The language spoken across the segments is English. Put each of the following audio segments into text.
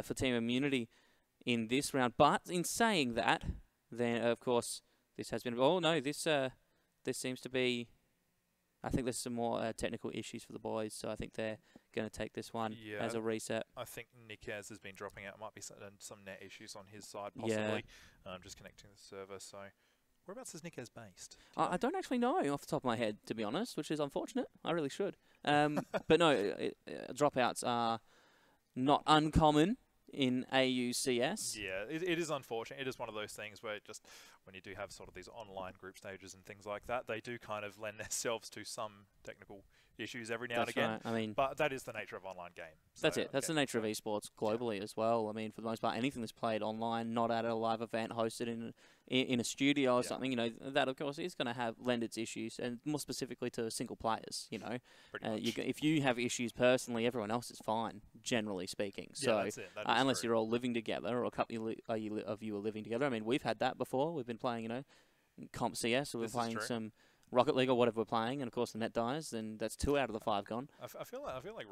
for Team Immunity in this round. But in saying that, then of course this has been. Oh no, this seems to be. I think there's some more technical issues for the boys, so I think they're going to take this one as a reset. I think Nikaz has been dropping out. Might be some net issues on his side, possibly. Just connecting the server. So, whereabouts is Nikaz based? I don't actually know off the top of my head, to be honest, which is unfortunate. I really should. But no, dropouts are not uncommon in AUCS. Yeah, it is unfortunate. It is one of those things where just when you do have sort of these online group stages and things like that, they do kind of lend themselves to some technical issues every now and again. Right. I mean, but that is the nature of online games. That's it. That's the nature of esports globally as well. I mean, for the most part, anything that's played online, not at a live event, hosted in a studio or something, you know, that of course is going to lend its issues, and more specifically to single players. You know, if you have issues personally, everyone else is fine, generally speaking. So that's it. unless you're all living together, or a couple of you are living together. I mean, we've had that before. We've been playing, you know, comp CS, or we're playing some Rocket League or whatever we're playing, and of course the net dies, then that's 2 out of the 5 gone. I feel like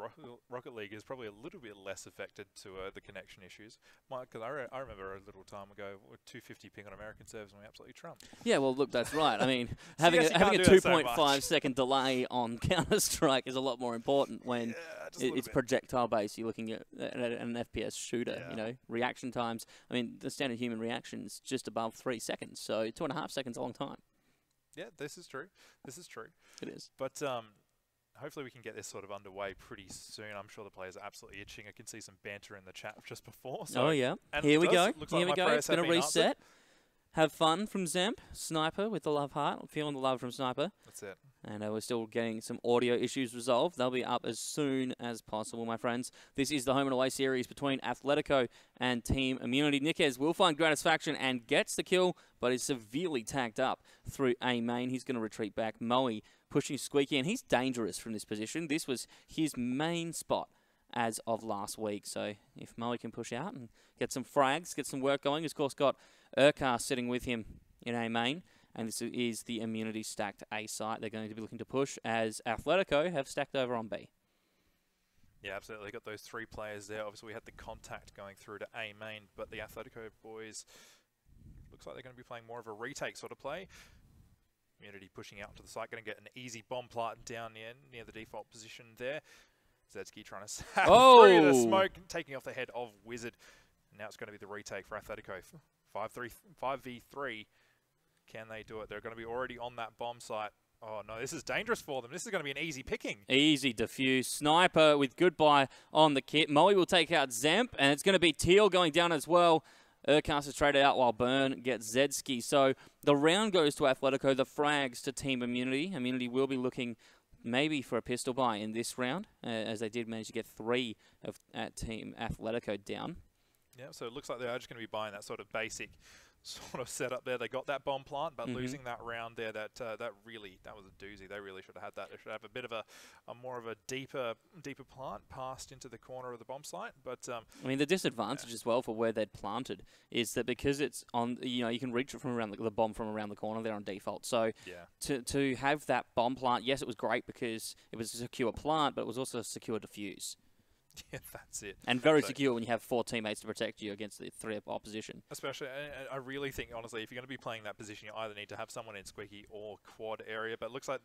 Rocket League is probably a little bit less affected to the connection issues. Because I remember a little time ago, 250 ping on American servers, and we absolutely trumped. Yeah, well, look, that's right. I mean, having a 2.5 second delay on Counter-Strike is a lot more important when it's projectile based. You're looking at an FPS shooter. You know, reaction times. I mean, the standard human reaction is just above 3 seconds, so 2.5 seconds is a long time. Yeah, this is true. This is true. It is. But hopefully we can get this sort of underway pretty soon. I'm sure the players are absolutely itching. I can see some banter in the chat just before. So, oh, yeah. Here we go. Here we go. It's going to reset. Answered. Have fun from Zemp. Sniper with the love heart. I'm feeling the love from Sniper. That's it. And we're still getting some audio issues resolved. They'll be up as soon as possible, my friends. This is the home and away series between Athletico and Team Immunity. Nikaz will find gratisfaction and gets the kill, but is severely tagged up through A main. He's going to retreat back. Moe pushing Squeaky, and he's dangerous from this position. This was his main spot as of last week. So if Moe can push out and get some frags, get some work going, he's of course got Urkar sitting with him in A main. And this is the Immunity stacked A site. They're going to be looking to push as Athletico have stacked over on B. Yeah, absolutely. Got those 3 players there. Obviously, we had the contact going through to A main, but the Athletico boys looks like they're going to be playing more of a retake sort of play. Immunity pushing out to the site, going to get an easy bomb plant down near the default position there. Zedski trying to save through the smoke, taking off the head of Wizard. And now it's going to be the retake for Athletico. 5v3. Can they do it? They're going to be already on that bomb site. Oh, no, this is dangerous for them. This is going to be an easy picking. Easy defuse. Sniper with goodbye on the kit. Moe will take out Zemp, and it's going to be Teal going down as well. Urcast is traded out while Burn gets Zedski. So the round goes to Athletico, the frags to Team Immunity. Immunity will be looking maybe for a pistol buy in this round, as they did manage to get 3 at Team Athletico down. Yeah, so it looks like they are just going to be buying that sort of basic sort of setup there. They got that bomb plant, but losing that round there, that was a doozy. They really should have had that. They should have a bit of a more of a deeper plant passed into the corner of the bomb site. But I mean, the disadvantage as well for where they'd planted is that because it's on, you know, you can reach it from around the bomb from around the corner. They're on default. So to have that bomb plant, yes, it was great because it was a secure plant, but it was also a secure defuse. Yeah, that's it. And very secure when you have 4 teammates to protect you against the 3 opposition. Especially, I really think, honestly, if you're going to be playing that position, you either need to have someone in Squeaky or quad area. But it looks like...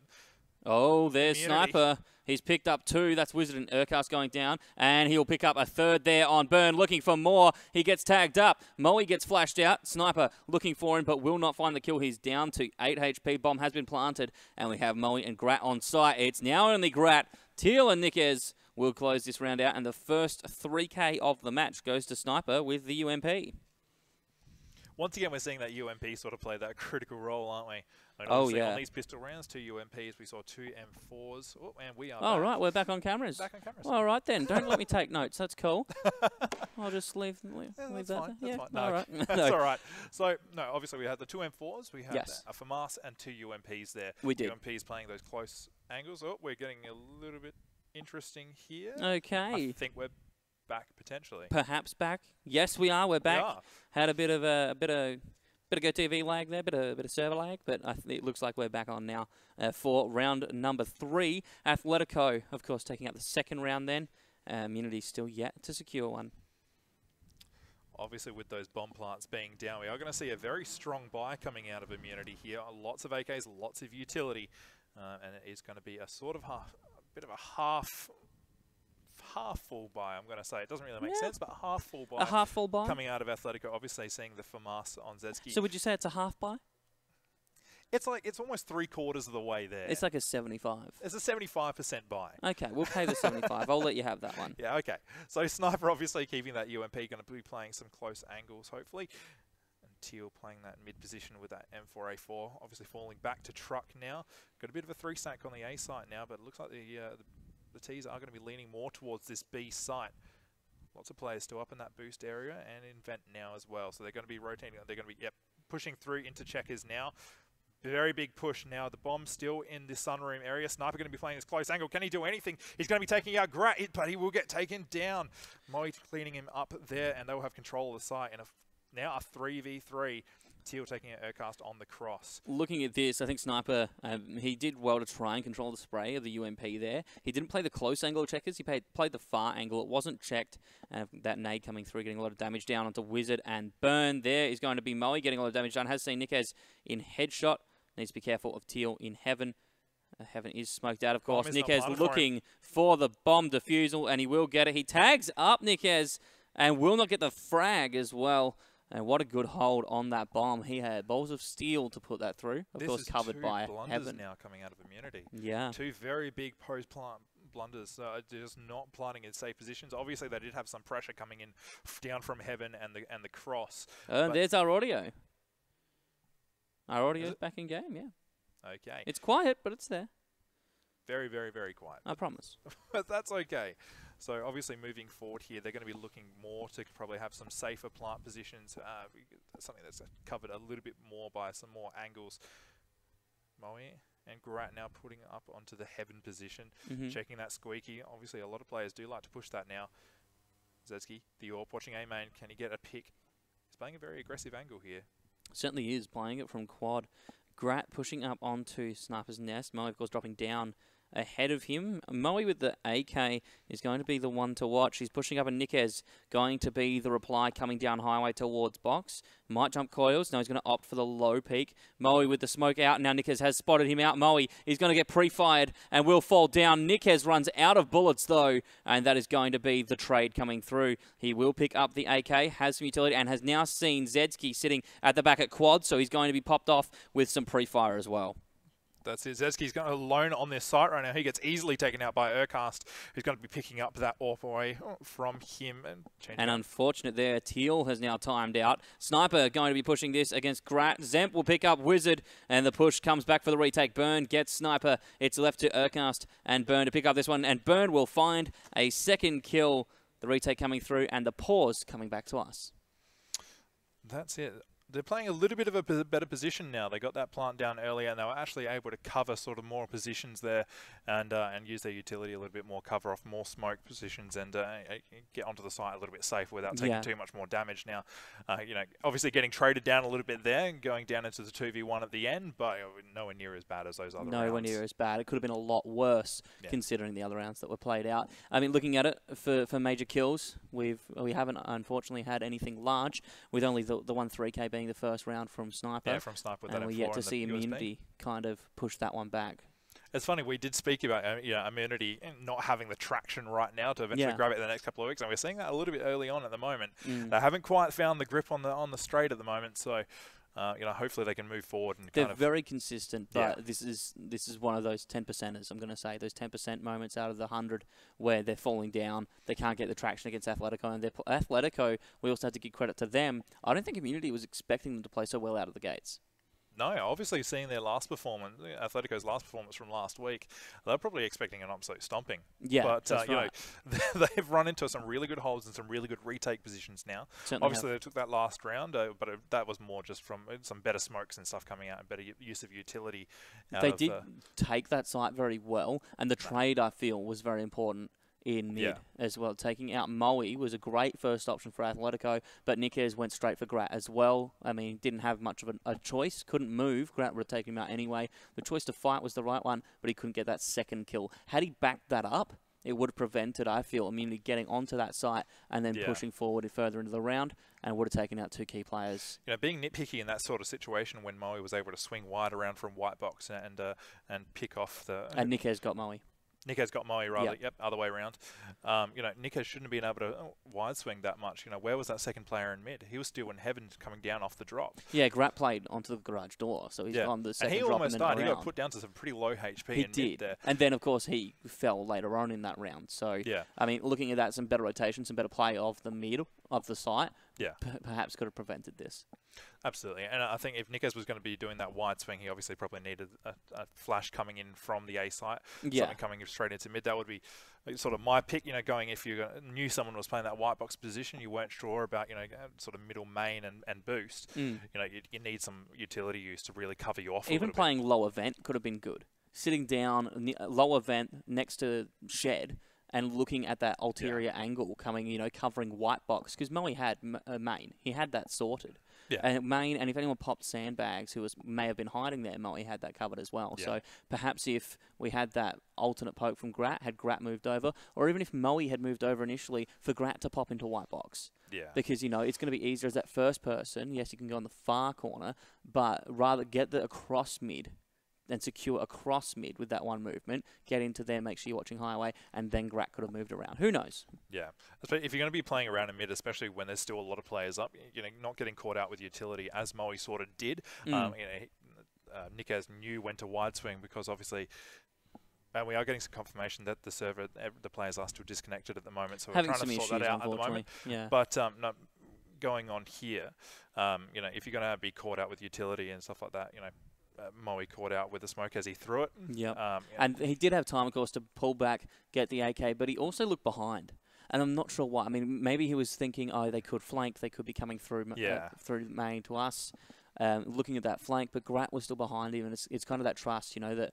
Oh, there's Sniper. He's picked up 2. That's Wizard and Urcast going down. And he'll pick up a 3rd there on Burn, looking for more. He gets tagged up. Moe gets flashed out. Sniper looking for him, but will not find the kill. He's down to 8 HP. Bomb has been planted. And we have Moe and Grat on site. It's now only Grat. Teal and Nikaz will close this round out, and the first 3K of the match goes to Sniper with the UMP. Once again, we're seeing that UMP sort of play that critical role, aren't we? Oh, yeah. On these pistol rounds, 2 UMPs, we saw 2 M4s. Oh, and we are back. Right, we're back on cameras. Back on cameras. All right, then. Don't let me take notes. That's cool. I'll just leave that. That's fine. Yeah, that's fine. No, all right. that's all right. So, no, obviously we had the 2 M4s. We had a FAMAS and 2 UMPs there. We did. UMPs playing those close angles. Oh, we're getting a little bit interesting here. Okay. I think we're back potentially. Perhaps back. Yes, we are. We're back. We are. Had a bit of GoTV lag there, bit of server lag, but it looks like we're back on now for round number 3. Athletico, of course, taking out the 2nd round. Then Immunity still yet to secure one. obviously with those bomb plants being down, we are going to see a very strong buy coming out of Immunity here. Lots of AKs, lots of utility, and it is going to be a sort of a bit of a half full buy, I'm going to say. It doesn't really make sense, but a half full buy. A half full buy? Coming out of Athletico, obviously seeing the FAMAS on Zetsky. So would you say it's a half buy? It's like, it's almost 3/4 of the way there. It's like a 75. It's a 75% buy. Okay, we'll pay the 75. I'll let you have that one. Yeah, okay. So Sniper obviously keeping that UMP, going to be playing some close angles, hopefully. And Teal playing that mid position with that M4A4, obviously falling back to Truck now. Got a bit of a 3-stack on the A site now, but it looks like the T's are going to be leaning more towards this B site. Lots of players still up in that boost area and in vent now as well. So they're going to be rotating. They're going to be, pushing through into checkers now. Very big push now. The bomb still in the sunroom area. Sniper going to be playing this close angle. Can he do anything? He's going to be taking out Grat, but he will get taken down. Moe cleaning him up there, and they will have control of the site. And now a 3v3. Teal taking an aircast on the cross. Looking at this, I think Sniper, he did well to try and control the spray of the UMP there. He didn't play the close angle checkers. He played the far angle. It wasn't checked. That nade coming through, getting a lot of damage down onto Wizard and Burn. There is going to be Moe getting a lot of damage done. Has seen Nikez in headshot. Needs to be careful of Teal in Heaven. Heaven is smoked out, of course. Nikez looking for the bomb defusal, and he will get it. He tags up Nikez and will not get the frag as well. And what a good hold on that bomb. He had balls of steel to put that through. Of course, covered by Heaven. Now coming out of Immunity. Yeah. Two very big post-plant blunders, just not planting in safe positions. Obviously, they did have some pressure coming in down from Heaven and the cross. There's our audio. Our audio's back in game, yeah. Okay. It's quiet, but it's there. Very, very, very quiet. I promise. But that's okay. So obviously moving forward here, they're going to be looking more to probably have some safer plant positions. Something that's covered a little bit more by some more angles. Moe and Grat now putting up onto the Heaven position, checking that squeaky. Obviously a lot of players do like to push that now. Zetsky, the AWP watching A main. Can he get a pick? He's playing a very aggressive angle here. Certainly is, playing it from quad. Grat pushing up onto Sniper's nest. Moe, of course, dropping down ahead of him. Moe with the AK is going to be the one to watch. He's pushing up, and Nikez going to be the reply coming down highway towards box. Might jump coils. No, he's going to opt for the low peak. Moe with the smoke out. Now Nikez has spotted him out. Moe is going to get pre-fired and will fall down. Nikez runs out of bullets, though, and that is going to be the trade coming through. He will pick up the AK, has some utility, and has now seen Zetsky sitting at the back at quad, so he's going to be popped off with some pre-fire as well. That's it. Zetsky's going alone on this site right now. He gets easily taken out by Urcast, who's going to be picking up that AWP away from him. And unfortunate there, Teal has now timed out. Sniper going to be pushing this against Grat. Zemp will pick up Wizard, and the push comes back for the retake. Burn gets Sniper. It's left to Urcast and Burn to pick up this one, and Burn will find a second kill. The retake coming through, and the pause coming back to us. That's it. They're playing a little bit of a better position now. They got that plant down earlier, and they were actually able to cover sort of more positions there, and use their utility a little bit more, cover off more smoke positions, and get onto the site a little bit safer without taking too much more damage. Now, you know, obviously getting traded down a little bit there and going down into the 2v1 at the end, but nowhere near as bad as those other rounds. Nowhere near as bad. It could have been a lot worse considering the other rounds that were played out. I mean, looking at it for major kills, we haven't unfortunately had anything large, with only the 1-3K being the first round from Sniper. Yeah, from Sniper. With and that we're yet to see Immunity kind of push that one back. It's funny, we did speak about Immunity not having the traction right now to eventually grab it in the next couple of weeks, and we're seeing that a little bit early on at the moment. They haven't quite found the grip on the straight at the moment, so you know, hopefully they can move forward. And they're very consistent, but this is one of those 10%ers. I'm going to say those 10% moments out of the 100 where they're falling down. They can't get the traction against Athletico, and Athletico, we also have to give credit to them. I don't think Immunity was expecting them to play so well out of the gates. No, obviously seeing their last performance, Athletico's last performance from last week, they're probably expecting an absolute stomping. Yeah, but that's you right. know, they've run into some really good holds and some really good retake positions now. Certainly obviously, they took that last round, but that was more just from some better smokes and stuff coming out and better use of utility. They did take that site very well, and the trade, I feel, was very important in mid as well. Taking out Moe was a great first option for Athletico, but Nikez went straight for Grat as well. I mean, didn't have much of a choice, couldn't move. Grat would have taken him out anyway. The choice to fight was the right one, but he couldn't get that second kill. Had he backed that up, it would have prevented, I feel, Immunity getting onto that site and then pushing forward further into the round, and would have taken out 2 key players. You know, being nitpicky in that sort of situation when Moe was able to swing wide around from white box and pick off the... And Nick's got Moe. Nick's got Moe, rather. Yep, other way around. You know, Nick shouldn't have been able to wide swing that much. You know, where was that second player in mid? He was still in heaven coming down off the drop. Yeah, Grat played onto the garage door, so he's on the second and he drop almost and then died. around. He got put down to some pretty low HP He in did. mid there. And then, of course, he fell later on in that round. So, I mean, looking at that, some better rotation, some better play of the mid of the site, perhaps could have prevented this. Absolutely, and I think if Nickes was going to be doing that wide swing, he obviously probably needed a flash coming in from the A site, something coming straight into mid. That would be sort of my pick, you know, going if you knew someone was playing that white box position, you weren't sure about, you know, sort of middle main and boost, you know, you need some utility use to really cover you off a Even little playing low event could have been good. Sitting down, low event next to Shed, and looking at that ulterior angle coming, you know, covering white box, because Moe had main. He had that sorted. And main, and if anyone popped sandbags who may have been hiding there, Moe had that covered as well. So perhaps if we had that alternate poke from Grat, had Grat moved over, or even if Moe had moved over initially, for Grat to pop into white box. Because, you know, it's going to be easier as that first person. Yes, you can go in the far corner, but rather get the across mid and secure across mid with that one movement, get into there, make sure you're watching highway, and then Grat could have moved around. Who knows? Yeah. If you're going to be playing around in mid, especially when there's still a lot of players up, you know, not getting caught out with utility, as Moe sort of did. You know, Nickes knew when to wide swing because obviously... And we are getting some confirmation that the server, the players are still disconnected at the moment, so we're trying to sort that out at the moment. But no, going on here, you know, if you're going to be caught out with utility and stuff like that, you know, Moe caught out with the smoke as he threw it. And he did have time, of course, to pull back, get the AK, but he also looked behind. And I'm not sure why. I mean, maybe he was thinking, oh, they could flank, they could be coming through through main to us, looking at that flank, but Grat was still behind him, and it's kind of that trust, you know, that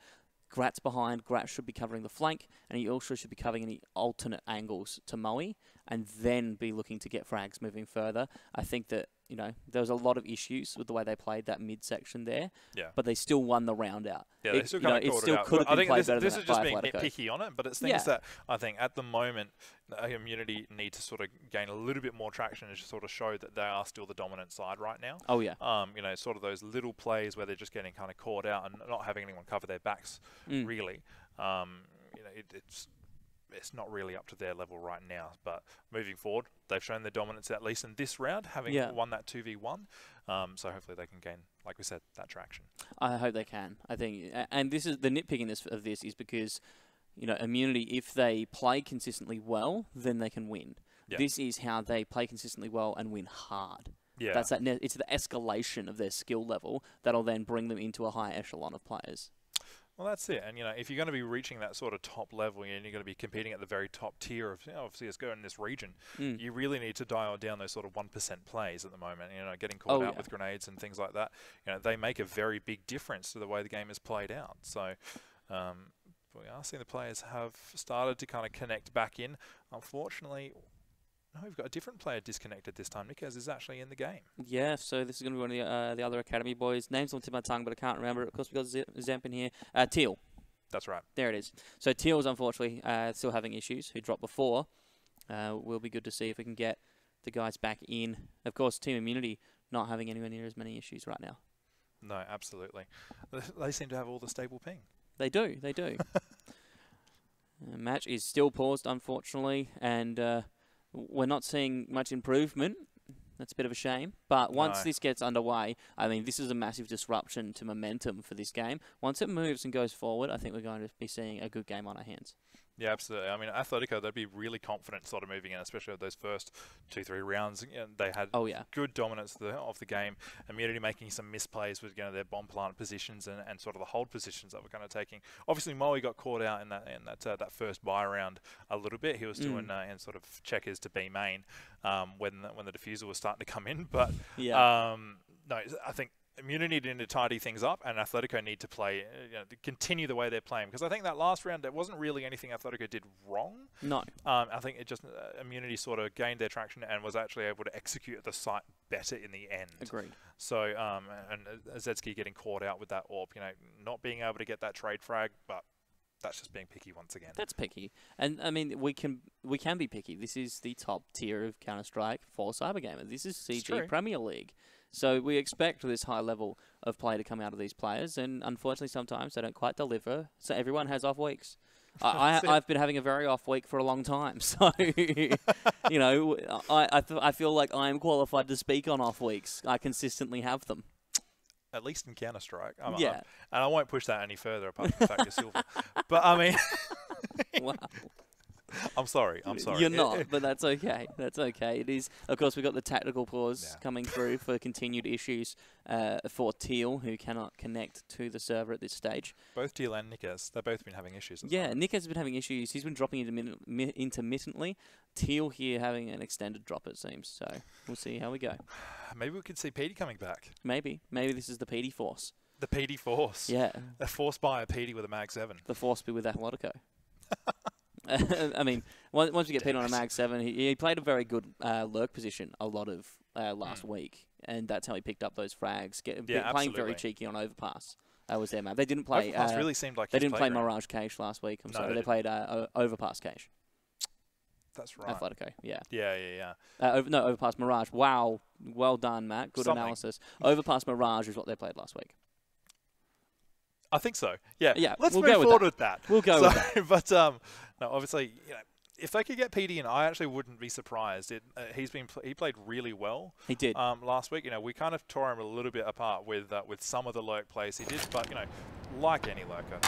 Grat's behind, Grat should be covering the flank, and he also should be covering any alternate angles to Moe, and then be looking to get frags moving further. I think that, you know, there was a lot of issues with the way they played that midsection there, but they still won the round out. Yeah, they still kind of called it out. Could have been played better this than is just being Athletico. nitpicky on it, but it's things that I think at the moment Immunity need to sort of gain a little bit more traction and just sort of show that they are still the dominant side right now. You know, sort of those little plays where they're just getting kind of caught out and not having anyone cover their backs, really. You know, it's not really up to their level right now, but moving forward, they've shown their dominance at least in this round, having won that 2v1. So hopefully they can gain, like we said, that traction. I hope they can. I think, and this is the nitpickiness of this is because, you know, Immunity, if they play consistently well, then they can win. This is how they play consistently well and win hard. That's that. It's the escalation of their skill level that'll then bring them into a high echelon of players. Well, that's it. And, you know, if you're going to be reaching that sort of top level and you're going to be competing at the very top tier of, you know, of CSGO in this region, you really need to dial down those sort of 1% plays at the moment. You know, getting caught out with grenades and things like that. You know, they make a very big difference to the way the game is played out. So, we are seeing the players have started to kind of connect back in. Unfortunately, no, we've got a different player disconnected this time. Nickes is actually in the game. Yeah, so this is going to be one of the other Academy boys. Name's on the tip of my tongue, but I can't remember it. Of course, we've got Zamp in here. Teal. That's right. There it is. So Teal's unfortunately still having issues, who dropped before. Will be good to see if we can get the guys back in. Of course, Team Immunity not having anywhere near as many issues right now. No, absolutely. They seem to have all the stable ping. They do, they do. Match is still paused, unfortunately, and we're not seeing much improvement. That's a bit of a shame. But once this gets underway, I mean, this is a massive disruption to momentum for this game. Once it moves and goes forward, I think we're going to be seeing a good game on our hands. Yeah, absolutely. I mean, Athletico, they'd be really confident sort of moving in, especially with those first 2-3 rounds. You know, they had good dominance of the game. Immunity making some misplays with, you know, their bomb plant positions and sort of the hold positions that we're kind of taking. Obviously, Moe got caught out in that first buy round a little bit. He was doing in sort of checkers to B main when the diffuser was starting to come in. But no, I think Immunity need to tidy things up, and Athletico need to play, you know, to continue the way they're playing. Because I think that last round, there wasn't really anything Athletico did wrong. No. I think it just Immunity sort of gained their traction and was actually able to execute the site better in the end. Agreed. So, and Zetsky getting caught out with that AWP, you know, not being able to get that trade frag, but That's just being picky once again. That's picky. And, I mean, we can be picky. This is the top tier of Counter-Strike for CyberGamer. This is CG Premier League. So we expect this high level of play to come out of these players, and unfortunately sometimes they don't quite deliver. So everyone has off weeks. I've been having a very off week for a long time, so you know, I feel like I am qualified to speak on off weeks. I consistently have them. At least in Counter-Strike. Yeah. And I won't push that any further apart from the fact you're silver. But I mean... Wow. I'm sorry. You're not, but that's okay. That's okay. It is, of course, we've got the tactical pause coming through for continued issues for Teal, who cannot connect to the server at this stage. Both Teal and Nikes, they've both been having issues. Yeah, Nikes has been having issues. He's been dropping intermittently. Teal here having an extended drop, it seems. So we'll see how we go. Maybe we could see PD coming back. Maybe this is the PD Force. The PD Force. Yeah. A Force by a PD with a Mag 7. The Force be with Athletico. I mean, once we get Pete on a Mag 7, he played a very good lurk position a lot of last week, and that's how he picked up those frags. Playing very cheeky on Overpass was their map. They didn't play. Overpass really seemed like they didn't play Mirage Cache last week. I'm sorry, they played Overpass Cache. That's right. Athletico, yeah. Yeah. No, Overpass Mirage. Wow, well done, Matt. Good analysis. Overpass Mirage is what they played last week. I think so. Yeah. Let's we'll move go forward with that. We'll go with that. But no, obviously, you know, if they could get PD in, I actually wouldn't be surprised. He played really well. He did. Last week, you know, we kind of tore him a little bit apart with some of the lurk plays he did, but you know, like any lurker.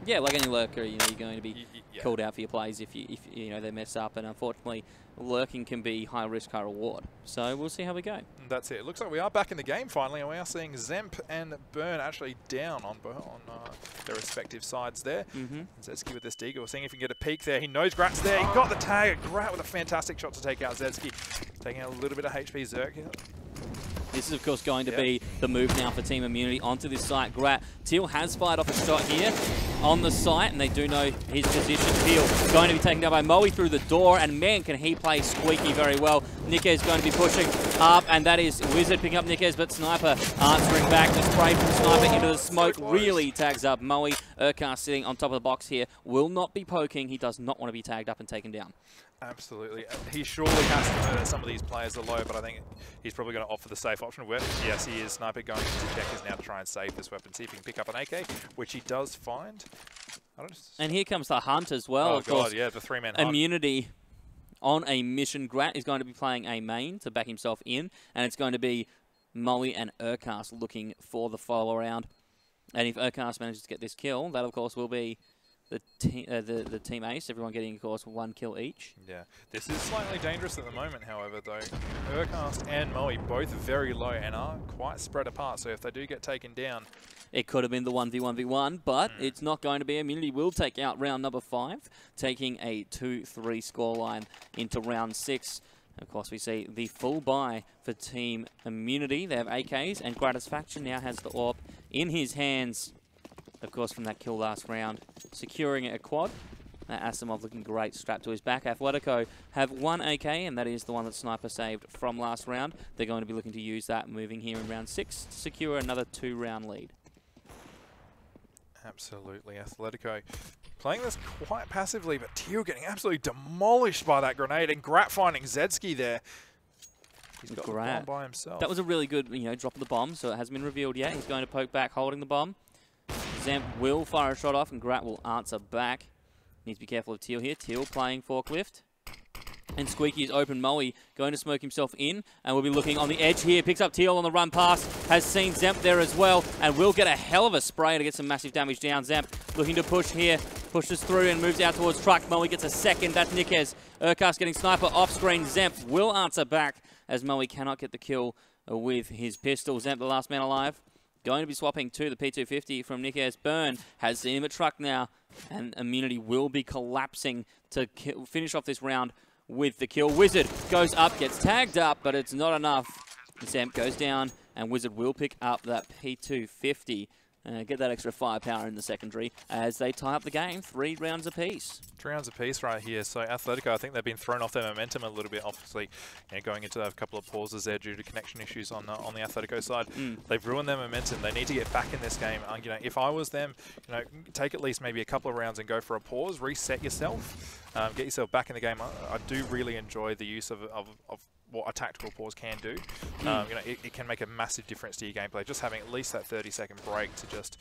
Yeah, like any lurker, you know, you're going to be called out for your plays if you know they mess up, and unfortunately, lurking can be high risk, high reward. So we'll see how we go. That's it. It looks like we are back in the game finally, and we are seeing Zemp and Burn actually down on their respective sides there. Zetsky with this Deagle. We're seeing if he can get a peek there. He knows Grat's there. He got the tag. Grat with a fantastic shot to take out Zetsky. Taking a little bit of HP Zerk here. This is, of course, going to be the move now for Team Immunity onto this site. Grat, Teal has fired off a shot here on the site, and they do know his position. Teal going to be taken down by Moe through the door, and man, can he play squeaky very well. Nikes going to be pushing up, and that is Wizard picking up Nikes, but Sniper answering back. The spray from Sniper into the smoke really tags up Moe. Urkar sitting on top of the box here will not be poking. He does not want to be tagged up and taken down. Absolutely. He surely has to know that some of these players are low, but I think he's probably going to opt for the safe option. Yes, he is. Sniper going to check is now to try and save this weapon, see if he can pick up an AK, which he does find. And here comes the Hunt as well. Oh, God, yeah, the three-man Hunt. Immunity on a mission. Grat is going to be playing a main to back himself in, and it's going to be Molly and Urkast looking for the follow-around. And if Urkast manages to get this kill, that, of course, will be the team ace, everyone getting, of course, 1 kill each. Yeah, this is slightly dangerous at the moment, however, though. Urkast and Moe both very low and are quite spread apart, so if they do get taken down... It could have been the 1v1v1, but it's not going to be. Immunity will take out round number 5, taking a 2-3 scoreline into round 6. Of course, we see the full buy for Team Immunity. They have AKs, and Gratisfaction now has the AWP in his hands. Of course, from that kill last round, securing a quad. Asimov looking great, strapped to his back. Athletico have 1 AK, and that is the one that Sniper saved from last round. They're going to be looking to use that moving here in round 6 to secure another 2-round lead. Absolutely, Athletico playing this quite passively, but Teal getting absolutely demolished by that grenade, and Grat finding Zetsky there. He's got the bomb by himself. That was a really good, drop of the bomb, so it hasn't been revealed yet. He's going to poke back, holding the bomb. Zemp will fire a shot off, and Grat will answer back. Needs to be careful of Teal here. Teal playing forklift. And Squeaky is open. Moe going to smoke himself in, and we'll be looking on the edge here. Picks up Teal on the run pass. Has seen Zemp there as well, and will get a hell of a spray to get some massive damage down. Zemp looking to push here. Pushes through and moves out towards truck. Moe gets a second. That's Nikes. Urkast getting Sniper off screen. Zemp will answer back as Moe cannot get the kill with his pistol. Zemp, the last man alive. Going to be swapping to the P250 from Nikes. Burn has seen him at truck now, and Immunity will be collapsing to finish off this round with the kill. Wizard goes up, gets tagged up, but it's not enough. Zemp goes down, and Wizard will pick up that P250. get that extra firepower in the secondary as they tie up the game, 3 rounds apiece. 3 rounds apiece right here. So Athletico, I think they've been thrown off their momentum a little bit, obviously, going into a couple of pauses there due to connection issues on the Athletico side. They've ruined their momentum. They need to get back in this game. If I was them, take at least maybe a couple of rounds and go for a pause, reset yourself, get yourself back in the game. I do really enjoy the use of what a tactical pause can do. It can make a massive difference to your gameplay. Just having at least that 30-second break to just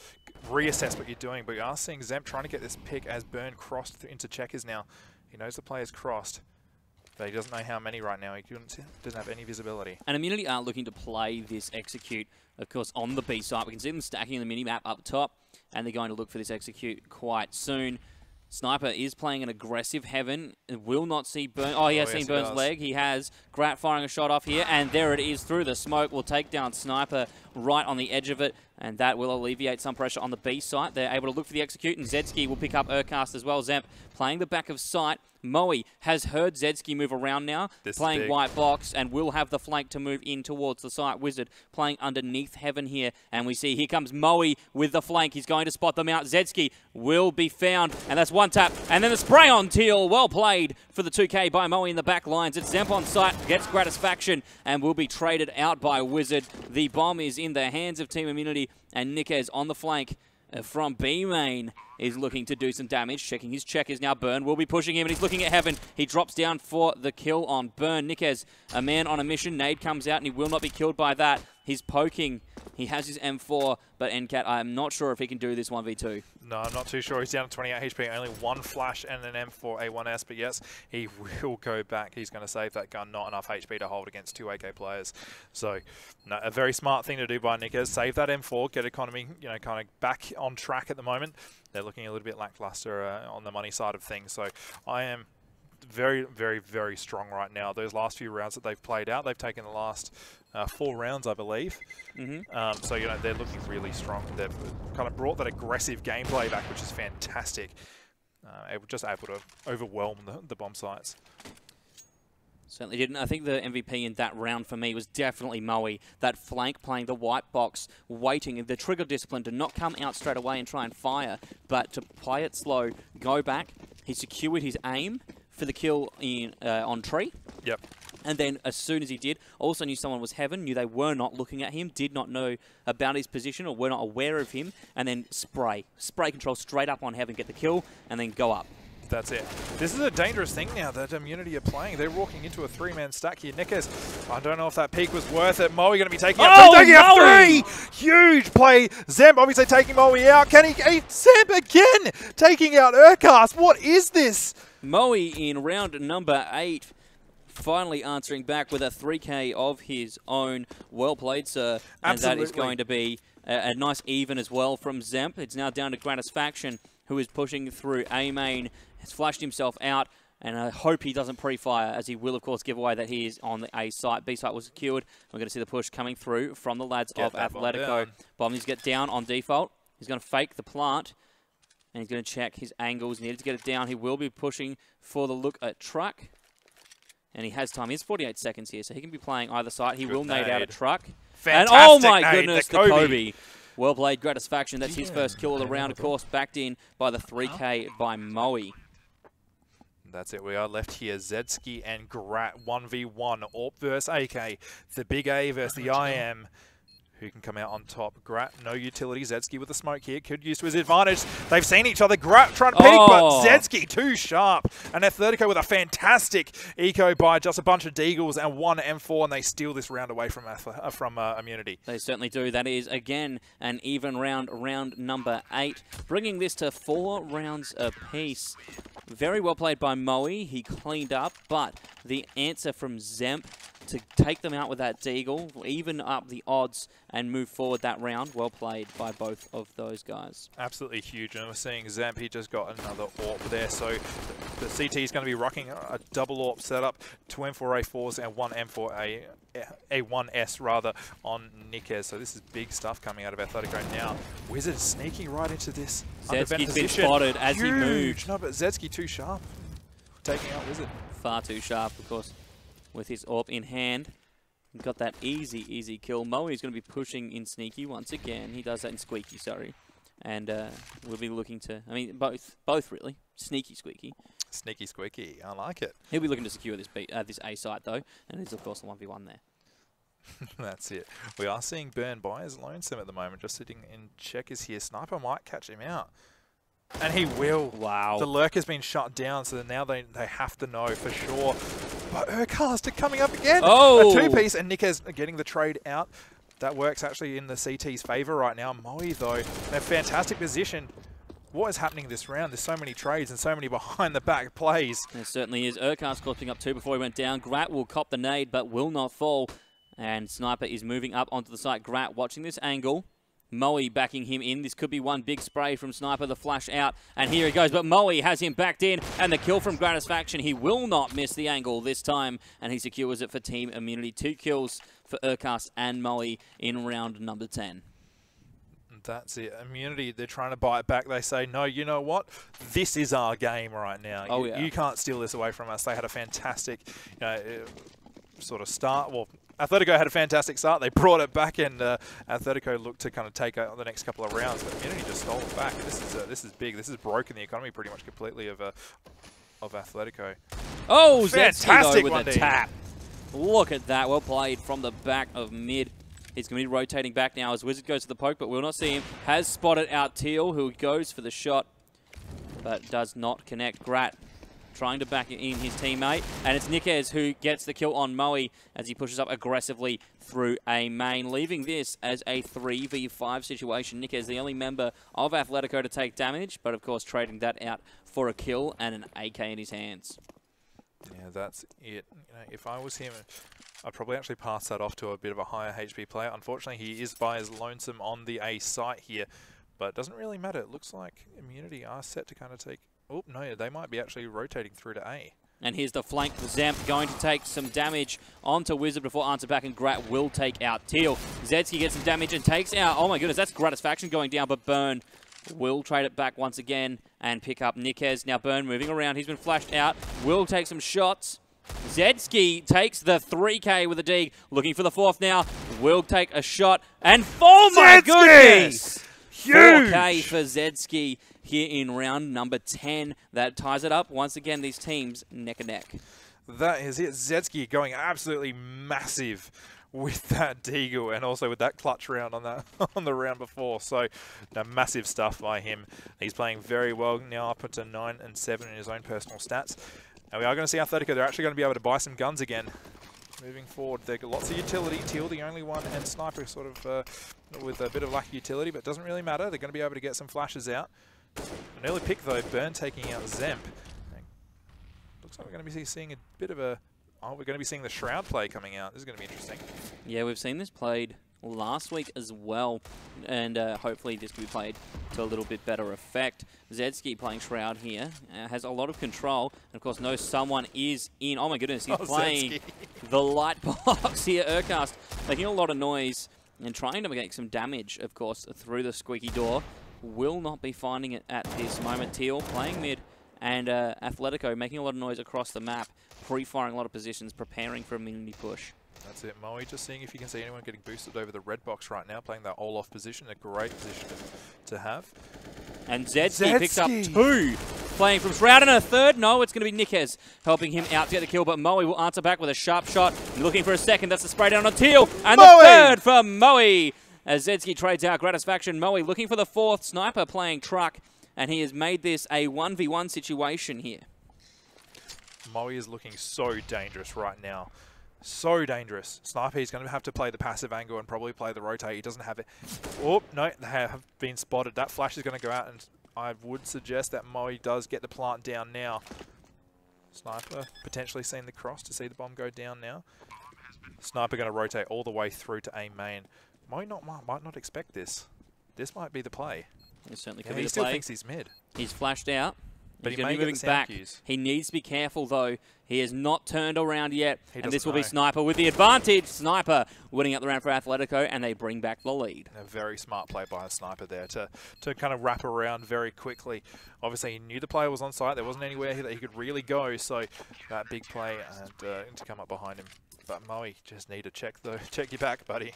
reassess what you're doing. But you are seeing Zemp trying to get this pick as Burn crossed into checkers now. He knows the player's crossed, but he doesn't know how many right now. He doesn't have any visibility. And Immunity are looking to play this execute, of course, on the B side. We can see them stacking the mini-map up top, and they're going to look for this execute quite soon. Sniper is playing an aggressive Heaven. Will not see Burn. Oh, he has seen Burn's leg. He has. Grat firing a shot off here, and there it is through the smoke. Will take down Sniper right on the edge of it, and that will alleviate some pressure on the B site. They're able to look for the execute, and Zedski will pick up Urcast as well. Zemp playing the back of sight. Moe has heard Zedski move around now, playing white box, and will have the flank to move in towards the site. Wizard playing underneath Heaven here, and we see here comes Moe with the flank. He's going to spot them out. Zedski will be found, and that's one tap, and then the spray on Teal. Well played for the 2K by Moe in the back lines. It's Zemp on site, gets Gratisfaction, and will be traded out by Wizard. The bomb is in the hands of Team Immunity, and Nikes on the flank from B main is looking to do some damage. Checking his checkers now. Burn will be pushing him, and he's looking at Heaven. He drops down for the kill on Burn. Nikes, a man on a mission. Nade comes out, and he will not be killed by that. He's poking. He has his M4, but NCAT, I'm not sure if he can do this 1v2. No, I'm not too sure. He's down to 28 HP, only 1 flash and an M4 A1S, but yes, he will go back. He's going to save that gun. Not enough HP to hold against 2 AK players. So, no, a very smart thing to do by Nikes. Save that M4, get economy, kind of back on track at the moment. They're looking a little bit lackluster on the money side of things. So, I am very, very, very strong right now. Those last few rounds that they've played out, they've taken the last 4 rounds, I believe. So, they're looking really strong. They've kind of brought that aggressive gameplay back, which is fantastic. Just able to overwhelm the bomb sites. Certainly didn't. I think the MVP in that round for me was definitely Moe. That flank playing the white box, waiting, the trigger discipline to not come out straight away and try and fire, but to play it slow, go back. He secured his aim for the kill in on tree. Yep. And then as soon as he did, also knew someone was Heaven, knew they were not looking at him, did not know about his position or were not aware of him, and then spray control straight up on Heaven, get the kill, and then go up. That's it. This is a dangerous thing now that Immunity are playing. They're walking into a 3-man stack here. Nikes, I don't know if that peak was worth it. Moe going to be taking out 2, taking out 3! Huge play. Zemp obviously taking Moe out. Can he? Zemp again taking out Urcast. What is this? Moe in round number 8. Finally answering back with a 3K of his own. Well played, sir. Absolutely. And that is going to be a nice even as well from Zemp. It's now down to Gratisfaction, who is pushing through A main. Has flashed himself out, and I hope he doesn't pre-fire, as he will, of course, give away that he is on the A site. B site was secured. We're going to see the push coming through from the lads of Athletico. Bomb needs to get down on default. He's going to fake the plant, and he's going to check his angles. Needed to get it down. He will be pushing for the look at truck. And he has time. He has 48 seconds here, so he can be playing either side. He will nade out a truck. Fantastic. And oh my goodness, the Kobe. Well played, Gratisfaction. That's his first kill of the round, of course, backed in by the 3K by Moe. That's it. We are left here. Zedski and Grat 1v1. AWP versus AK. The big A versus the IM. Who can come out on top? Grat, no utility. Zedski with the smoke here. Could use to his advantage. They've seen each other. Grat trying to peek, but Zedski too sharp. And Athletico with a fantastic eco by just a bunch of deagles and 1 M4, and they steal this round away from Immunity. They certainly do. That is, again, an even round, round number 8. Bringing this to 4 rounds apiece. Very well played by Moe. He cleaned up, but the answer from Zemp to take them out with that deagle, even up the odds and move forward that round. Well played by both of those guys. Absolutely huge. And we're seeing Zemp, he just got another AWP there. So the CT is going to be rocking a double AWP setup, 2 M4A4s and 1 M4A1S rather on Nikes. So this is big stuff coming out of Athletico now. Wizard sneaking right into this. Zedski's been spotted as he moved. No, but Zedski too sharp. Taking out Wizard. Far too sharp, of course, with his AWP in hand. Got that easy kill. Moe's going to be pushing in sneaky once again. He does that in squeaky, sorry. And we'll be looking to, I mean, both really. Sneaky, squeaky. Sneaky, squeaky. I like it. He'll be looking to secure this this A site, though. And it's, of course, a 1v1 there. That's it. We are seeing Burn by his lonesome at the moment, just sitting in checkers here. Sniper might catch him out. And he will. Wow. The lurk has been shut down, so now they have to know for sure. But Urcast coming up again. Oh! A two-piece, and Nikes getting the trade out. That works actually in the CT's favour right now. Moe, though, in a fantastic position. What is happening this round? There's so many trades and so many behind-the-back plays. There certainly is. Urcast clipping up 2 before he went down. Grat will cop the nade, but will not fall. And Sniper is moving up onto the site. Grat watching this angle. Moe backing him in. This could be one big spray from Sniper, the flash out. And here he goes, but Moe has him backed in. And the kill from Gratisfaction. He will not miss the angle this time. And he secures it for Team Immunity. 2 kills for Urcast and Moe in round number 10. That's it. Immunity, they're trying to buy it back. They say, no, you know what? This is our game right now. Oh, yeah. You can't steal this away from us. They had a fantastic sort of start. Well, Athletico had a fantastic start. They brought it back, and Athletico looked to kind of take out the next couple of rounds. But Immunity just stole it back. And this is big. This has broken the economy pretty much completely of Athletico. Oh, fantastic with a tap. Look at that. Well played from the back of mid. He's going to be rotating back now as Wizard goes to the poke, but we'll not see him. Has spotted out Teal, who goes for the shot, but does not connect. Grat trying to back in his teammate, and it's Nikes who gets the kill on Moe as he pushes up aggressively through a main, leaving this as a 3v5 situation. Nikes, the only member of Athletico to take damage, but of course trading that out for a kill and an AK in his hands. Yeah, that's it. You know, if I was him, I'd probably actually pass that off to a bit of a higher HP player. Unfortunately, he is by his lonesome on the A site here, but it doesn't really matter. It looks like Immunity are set to kind of take... Oh, no, they might be actually rotating through to A. And here's the flank. Zemp going to take some damage onto Wizard before answer back, and Grat will take out Teal. Zetsky gets some damage and takes out... Oh my goodness, that's Gratisfaction going down, but Burn will trade it back once again and pick up Nikes. Now Burn moving around. He's been flashed out. Will take some shots. Zetsky takes the 3K with a dig. Looking for the 4th now. Will take a shot. And oh my goodness! Huge! 4K for Zetsky here in round number 10. That ties it up. Once again, these teams neck and neck. That is it. Zetsky going absolutely massive with that deagle, and also with that clutch round on that on the round before. So, massive stuff by him. He's playing very well now, up to 9 and 7 in his own personal stats. And we are going to see Athletico. They're actually going to be able to buy some guns again. Moving forward, they've got lots of utility. Teal, the only one, and Sniper sort of with a bit of lack of utility, but it doesn't really matter. They're going to be able to get some flashes out. An early pick though, Burn taking out Zemp. Looks like we're going to be seeing a bit of a... Oh, we're going to be seeing the Shroud play coming out. This is going to be interesting. Yeah, we've seen this played last week as well, and hopefully this can be played to a little bit better effect. Zetsky playing Shroud here, has a lot of control, and of course knows someone is in. Oh my goodness, he's playing the light box here. Urcast making a lot of noise and trying to make some damage, of course, through the squeaky door. Will not be finding it at this moment. Teal playing mid, and Athletico making a lot of noise across the map, pre-firing a lot of positions, preparing for a mini push. That's it. Moe just seeing if you can see anyone getting boosted over the red box right now, playing that all-off position, a great position to have. And Zetsky picks up 2, playing from Shroud, and a 3rd. No, it's going to be Nikes helping him out to get the kill, but Moe will answer back with a sharp shot. Looking for a 2nd, that's the spray down on Teal, and the 3rd for Moe. As Zetsky trades out Gratisfaction, Moe looking for the 4th. Sniper playing truck, and he has made this a 1v1 situation here. Moe is looking so dangerous right now. So dangerous. Sniper is going to have to play the passive angle and probably play the rotate. He doesn't have it. Oh, no, they have been spotted. That flash is going to go out, and I would suggest that Moe does get the plant down now. Sniper potentially seeing the cross to see the bomb go down now. Sniper going to rotate all the way through to A main. Moe might not expect this. This might be the play. It certainly could be he the still play. Thinks he's mid. He's flashed out. But he's going to be moving back. He needs to be careful, though. He has not turned around yet. And this will be Sniper with the advantage. Sniper winning up the round for Athletico, and they bring back the lead. A very smart play by a Sniper there to kind of wrap around very quickly. Obviously, he knew the player was on site. There wasn't anywhere that he could really go. So that big play and to come up behind him. But Moe, just need to check your back, buddy.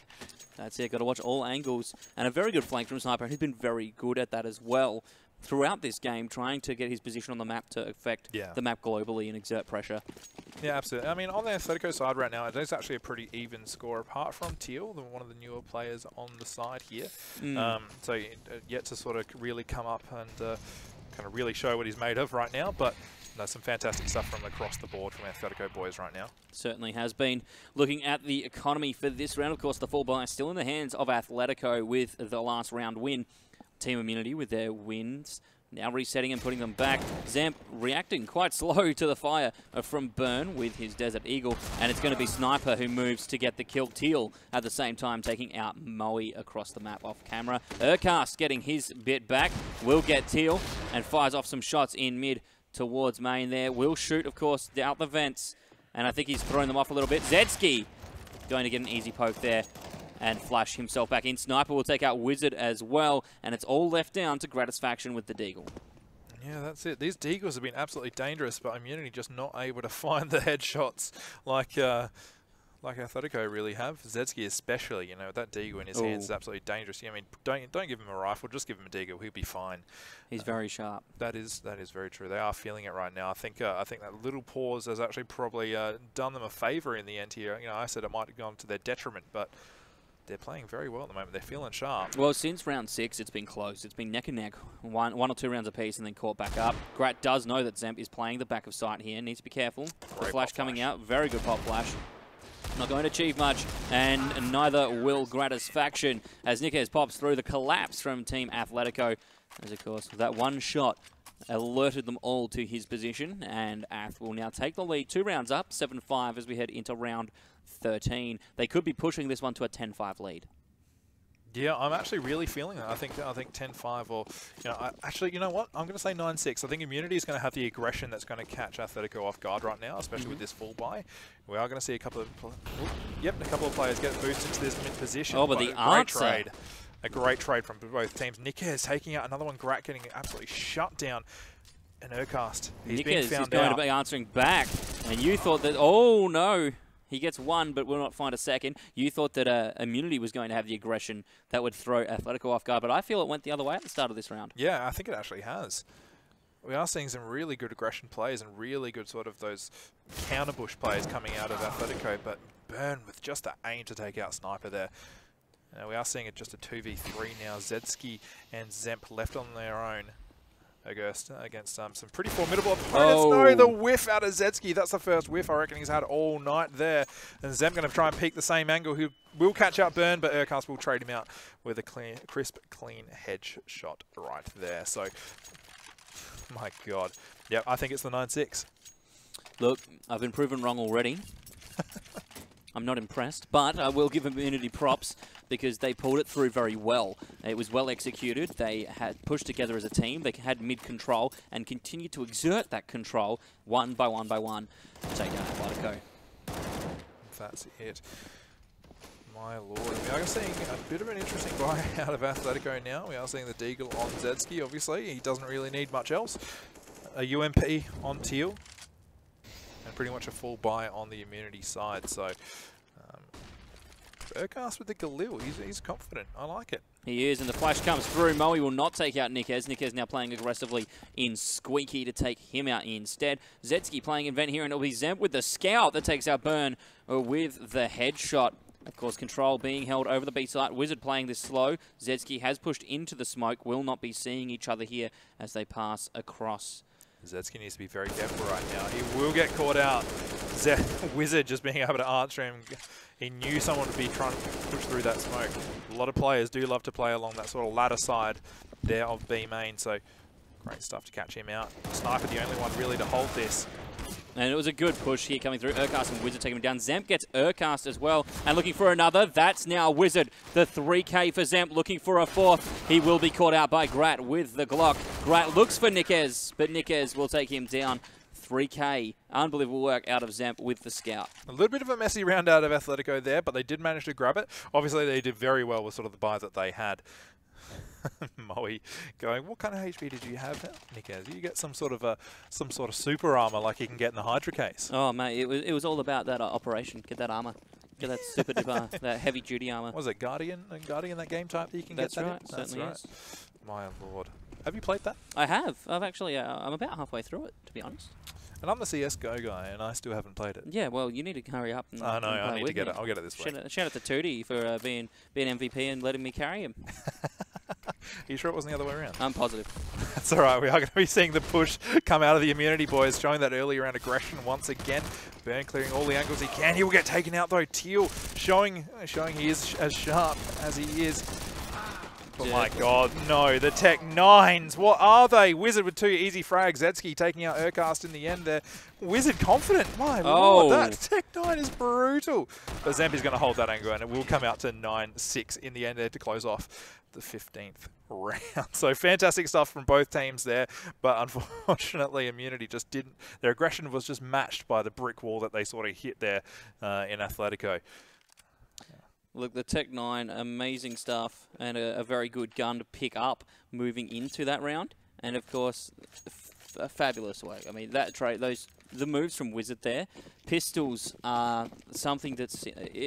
That's it, got to watch all angles. And a very good flank from Sniper, and he's been very good at that as well throughout this game, trying to get his position on the map to affect the map globally and exert pressure. Yeah, absolutely. I mean, on the Athletico side right now, it is actually a pretty even score, apart from Teal, one of the newer players on the side here. So yet to sort of really come up and kind of really show what he's made of right now, but some fantastic stuff from across the board from Athletico boys right now. Certainly has been. Looking at the economy for this round, of course, the full buy is still in the hands of Athletico with the last round win. Team Immunity with their wins. Now resetting and putting them back. Zamp reacting quite slow to the fire from Burn with his Desert Eagle. And it's going to be Sniper who moves to get the kill. Teal at the same time taking out Moe across the map off camera. Urcast getting his bit back. Will get Teal and fires off some shots in mid towards main there. Will shoot, of course, out the vents. And I think he's thrown them off a little bit. Zedski going to get an easy poke there and flash himself back in. Sniper will take out Wizard as well, and it's all left down to Gratisfaction with the Deagle. Yeah, that's it. These Deagles have been absolutely dangerous, but Immunity just not able to find the headshots like Athletico really have. Zedski especially, you know, that Deagle in his hands is absolutely dangerous. I mean, don't give him a rifle, just give him a Deagle. He'll be fine. He's very sharp. That is very true. They are feeling it right now. I think that little pause has actually probably done them a favor in the end here. You know, I said it might have gone to their detriment, but they're playing very well at the moment. They're feeling sharp. Well, since round 6, it's been close. It's been neck and neck, one or two rounds apiece, and then caught back up. Grat does know that Zemp is playing the back of sight here. Needs to be careful. The flash coming out. Very good pop flash. Not going to achieve much, and neither will Gratisfaction as Nikes pops through the collapse from Team Athletico. As, of course, that one shot alerted them all to his position, and Ath will now take the lead. 2 rounds up, 7-5 as we head into round 13. They could be pushing this one to a 10-5 lead. Yeah, I'm actually really feeling that. I think 10-5 or, you know, actually, you know what? I'm going to say 9-6. I think Immunity is going to have the aggression that's going to catch Athletico off guard right now, especially with this full buy. We are going to see a couple of players get boosted to this mid position. Oh, but the answer. A great trade from both teams. Nikes taking out another one. Grat getting absolutely shut down. And Urcast, he's been found out. Is going to be answering back. And you thought that, oh no. He gets one, but will not find a second. You thought that Immunity was going to have the aggression that would throw Athletico off guard, but I feel it went the other way at the start of this round. Yeah, I think it actually has. We are seeing some really good aggression plays and really good sort of those counter-bush plays coming out of Athletico, but Burn with just the aim to take out Sniper there. We are seeing it just a 2v3 now. Zedski and Zemp left on their own against some pretty formidable opponents. No, the whiff out of Zedski. That's the first whiff I reckon he's had all night there. And Zemp going to try and peek the same angle. He will catch out Burn, but Urcast will trade him out with a crisp, clean hedge shot right there. So, my God. Yep, I think it's the 9-6. Look, I've been proven wrong already. I'm not impressed, but I will give Immunity props because they pulled it through very well. It was well executed. They had pushed together as a team. They had mid-control and continued to exert that control one by one by one to take down Athletico. That's it. My lord. We are seeing a bit of an interesting buy out of Athletico now. We are seeing the Deagle on Zedski, obviously. He doesn't really need much else. A UMP on Teal. And pretty much a full buy on the Immunity side. So, Urcast with the Galil, he's confident. I like it. He is, and the flash comes through. Moe will not take out Nikes. Nikes now playing aggressively in Squeaky to take him out instead. Zedski playing in vent here, and it'll be Zemp with the scout that takes out Burn with the headshot. Of course, control being held over the B site. Wizard playing this slow. Zedski has pushed into the smoke. Will not be seeing each other here as they pass across. Zedski needs to be very careful right now. He will get caught out. Wizard just being able to answer him. He knew someone would be trying to push through that smoke. A lot of players do love to play along that sort of ladder side there of B main, so great stuff to catch him out. Sniper the only one really to hold this. And it was a good push here coming through. Urcast and Wizard taking him down. Zemp gets Urcast as well. And looking for another. That's now Wizard. The 3K for Zemp looking for a fourth. He will be caught out by Grat with the Glock. Grat looks for Nikes, but Nikes will take him down. 3K. Unbelievable work out of Zemp with the scout. A little bit of a messy round out of Athletico there, but they did manage to grab it. Obviously, they did very well with sort of the buys that they had. Moe going, what kind of HP did you have, Nikaz? You get some sort of super armor like you can get in the Hydra case. Oh mate, it was all about that operation. Get that armor. Get that super duper, that heavy duty armor. Was it Guardian? Guardian, that game type that you can That's get that right, in? certainly That's is. right. My lord. Have you played that? I have. I've actually, I'm about halfway through it, to be honest. And I'm the CSGO guy, and I still haven't played it. Yeah, well, you need to hurry up. And, I know, and play I need with to get me. it. I'll get it this week. Shout out to Tootie for being MVP and letting me carry him. Are you sure it wasn't the other way around? I'm positive. That's all right. We are going to be seeing the push come out of the immunity boys, showing that early round aggression once again. Burn clearing all the angles he can. He will get taken out though. Teal showing he is as sharp as he is. Oh my god, no. The Tech 9s, what are they? Wizard with 2 easy frags. Zetsky taking out Urcast in the end there. Wizard confident. My lord, that Tech 9 is brutal. But Zempi's going to hold that angle, and it will come out to 9-6 in the end there to close off the 15th round. So fantastic stuff from both teams there, but unfortunately Immunity just didn't. Their aggression was just matched by the brick wall that they sort of hit there in Athletico. Look, the Tech 9, amazing stuff, and a very good gun to pick up moving into that round. And of course, a fabulous way. I mean, that trait, the moves from Wizard there, pistols are something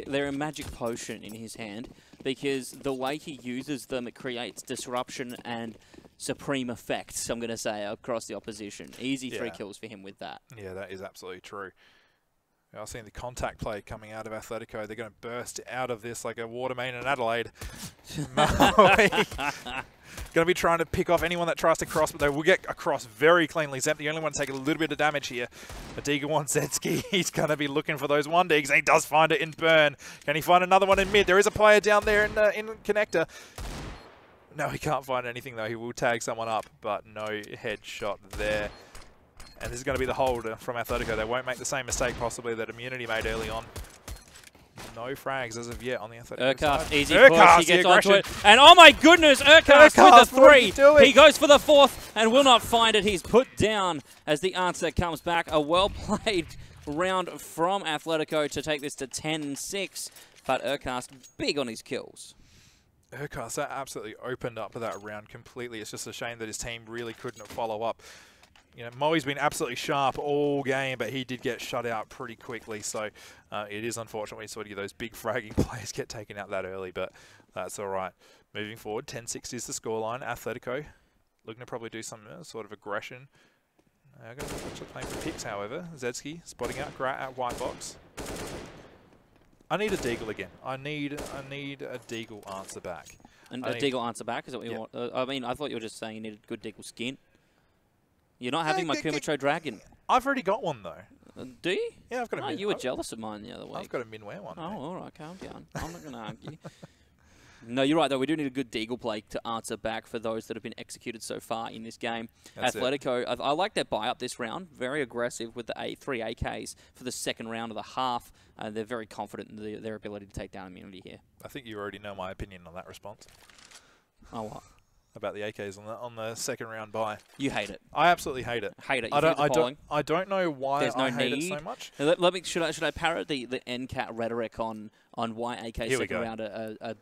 they're a magic potion in his hand, because the way he uses them, it creates disruption and supreme effects, I'm going to say, across the opposition. Easy 3 kills for him with that. Yeah, that is absolutely true. I was seeing the contact play coming out of Athletico. They're going to burst out of this like a water main in Adelaide. Going to be trying to pick off anyone that tries to cross, but they will get across very cleanly. Zemp, the only one taking a little bit of damage here. Adiga wants Zetsky. He's going to be looking for those 1-digs, and he does find it in Burn. Can he find another one in mid? There is a player down there in Connector. No, he can't find anything, though. He will tag someone up, but no headshot there. And this is going to be the hold from Athletico. They won't make the same mistake possibly that Immunity made early on. No frags as of yet on the Athletico Urcast, side. easy push, he gets onto it. And oh my goodness, Urcast with the 3. He goes for the 4th and will not find it. He's put down as the answer comes back. A well-played round from Athletico to take this to 10-6. But Urcast big on his kills. Urcast, that absolutely opened up that round completely. It's just a shame that his team really couldn't follow up. You know, Moe's been absolutely sharp all game, but he did get shut out pretty quickly. So it is unfortunate when you sort of those big fragging players get taken out that early, but that's all right. Moving forward, 10-6 is the scoreline. Athletico looking to probably do some sort of aggression. I'm going to actually playing for picks, however. Zetsky spotting out Grat at white box. I need a Deagle again. I need a Deagle answer back. And a Deagle answer back is what you want. I mean, I thought you were just saying you needed good Deagle skin. You're not having my Kumacho Dragon. I've already got one, though. Do you? Yeah, I've got a min. You were jealous of mine the other week. I've got a Minware one. Oh, all right, calm down. I'm not going to argue. No, you're right, though. We do need a good Deagle play to answer back for those that have been executed so far in this game. That's Athletico, I like their buy-up this round. Very aggressive with the 3 AKs for the second round of the half. They're very confident in their ability to take down Immunity here. I think you already know my opinion on that response. Oh, what? About the AKs on the second round buy. You hate it. I absolutely hate it. Hate it. I don't know why I hate it so much. Should I parrot the NCAT rhetoric on why AKs second round are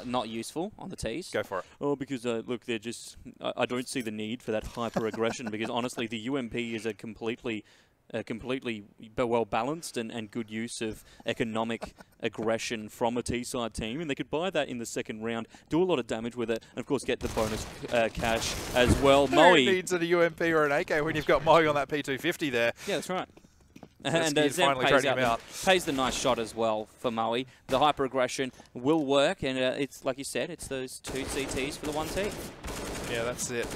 not useful on the tees? Go for it. Oh, because look, they're just. I don't see the need for that hyper aggression because honestly, the UMP is a completely well balanced and good use of economic aggression from a T-side team, and they could buy that in the second round, do a lot of damage with it, and of course get the bonus cash as well. Moe needs a UMP or an AK when you've got Moe on that P250 there. Yeah, that's right. And Zem pays the nice shot as well for Moe. The hyper aggression will work, and it's like you said, it's those 2 CTs for the 1T. Yeah, that's it.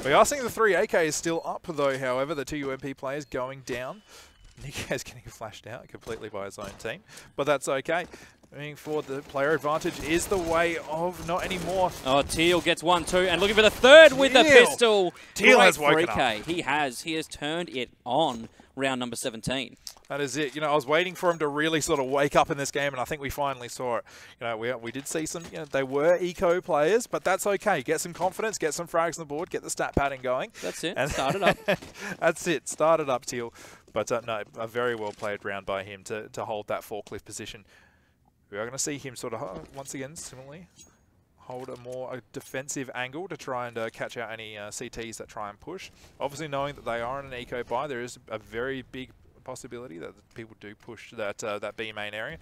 We are seeing the 3 AK is still up though, however, the 2 UMP players going down. Nico's getting flashed out completely by his own team, but that's okay. Moving forward, the player advantage is the way of not anymore. Oh, Teal gets 1-2 and looking for the 3rd with the pistol. Teal has woken up. He has turned it on round number 17. That is it. You know, I was waiting for him to really sort of wake up in this game, and I think we finally saw it. You know, we did see some, you know, they were eco players, but that's okay. Get some confidence, get some frags on the board, get the stat pattern going. That's it. Start it up. That's it. Start it up, Teal. But no, a very well played round by him to hold that forklift position. We are going to see him sort of, once again, similarly, hold a more defensive angle to try and catch out any CTs that try and push. Obviously, knowing that they are in an eco buy, there is a very big possibility that people do push that that B main area.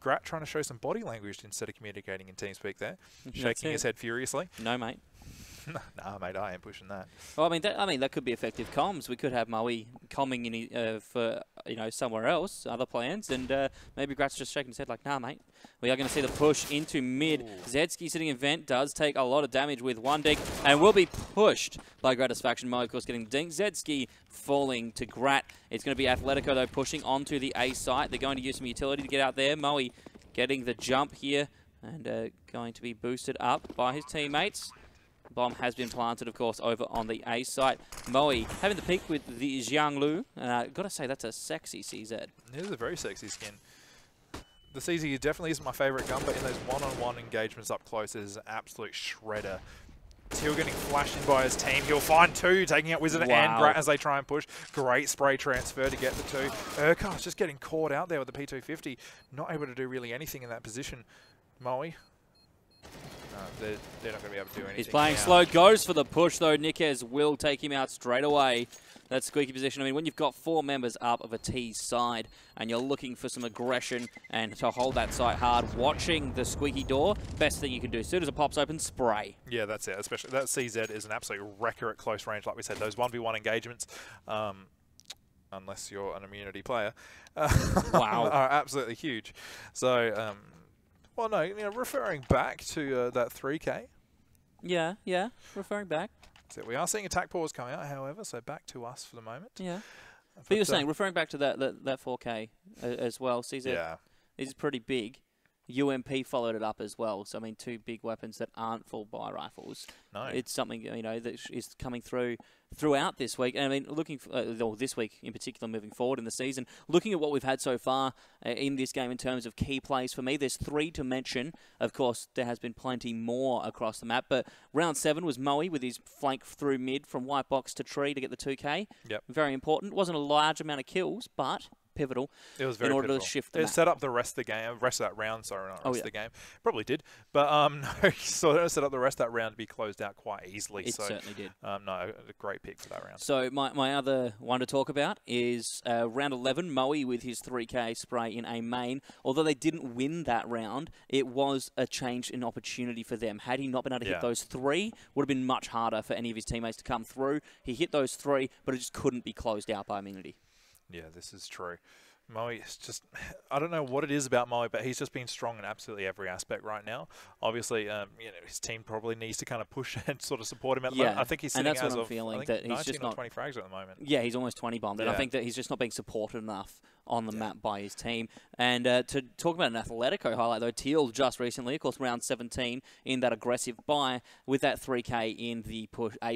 Grat trying to show some body language instead of communicating in TeamSpeak there, shaking his head furiously. No, mate. Nah, mate, I ain't pushing that. Well, I mean, that could be effective comms. We could have Moe comming in for somewhere else, other plans, and maybe Grat's just shaking his head like, nah, mate. We are going to see the push into mid. Ooh. Zedski sitting in vent does take a lot of damage with one dink and will be pushed by Gratisfaction. Moe, of course, getting dinked. Zedski falling to Grat. It's going to be Athletico, though, pushing onto the A site. They're going to use some utility to get out there. Moe getting the jump here and going to be boosted up by his teammates. Bomb has been planted, of course, over on the A site. Moe having the peak with the Jianglu. Got to say, that's a sexy CZ. It is a very sexy skin. The CZ definitely isn't my favorite gun, but in those one-on-one engagements up close, it is an absolute shredder. Teal getting flashed in by his team. He'll find two, taking out Wizard and Grat as they try and push. Great spray transfer to get the two. Urquhart's just getting caught out there with the P250. Not able to do really anything in that position. Moe. No, they're not going to be able to do anything. He's playing slow. Goes for the push, though. Nikez will take him out straight away. That squeaky position. I mean, when you've got 4 members up of a T side and you're looking for some aggression and to hold that site hard, watching the squeaky door, best thing you can do. As soon as it pops open, spray. Yeah, that's it. Especially that CZ is an absolute wrecker at close range. Like we said, those 1v1 engagements, unless you're an immunity player, wow, are absolutely huge. So, well, no, referring back to that 3K. Yeah, referring back. So we are seeing attack pause coming out, however, so back to us for the moment. Yeah. But you're saying, referring back to that 4K as well, CZ is pretty big. UMP followed it up as well. So, I mean, 2 big weapons that aren't full buy rifles. No. It's something, that is coming throughout this week. And I mean, looking for, this week in particular, moving forward in the season, looking at what we've had so far in this game in terms of key plays for me, there's 3 to mention. Of course, there has been plenty more across the map, but round 7 was Moe with his flank through mid from white box to tree to get the 2K. Yep. Very important. Wasn't a large amount of kills, but pivotal. It was very in order pivotal. To shift the map. Set up the rest of the game, rest of that round. Sorry, not rest of the game. Probably did, but no, so set up the rest of that round to be closed out quite easily. It so, certainly did. No, a great pick for that round. So my other one to talk about is round 11. Moe with his 3K spray in a main. Although they didn't win that round, it was a change in opportunity for them. Had he not been able to hit those 3, would have been much harder for any of his teammates to come through. He hit those 3, but it just couldn't be closed out by immunity. Yeah, this is true. Moe is just, I don't know what it is about Moe, but he's just been strong in absolutely every aspect right now. Obviously, his team probably needs to kind of push and sort of support him at the moment. I think he's sitting as of, feeling that he's just not 20 frags at the moment. Yeah, he's almost 20 bombed, and I think that he's just not being supported enough on the map by his team. And to talk about an Athletico highlight, though, Teal just recently, of course, round 17 in that aggressive buy with that 3K in the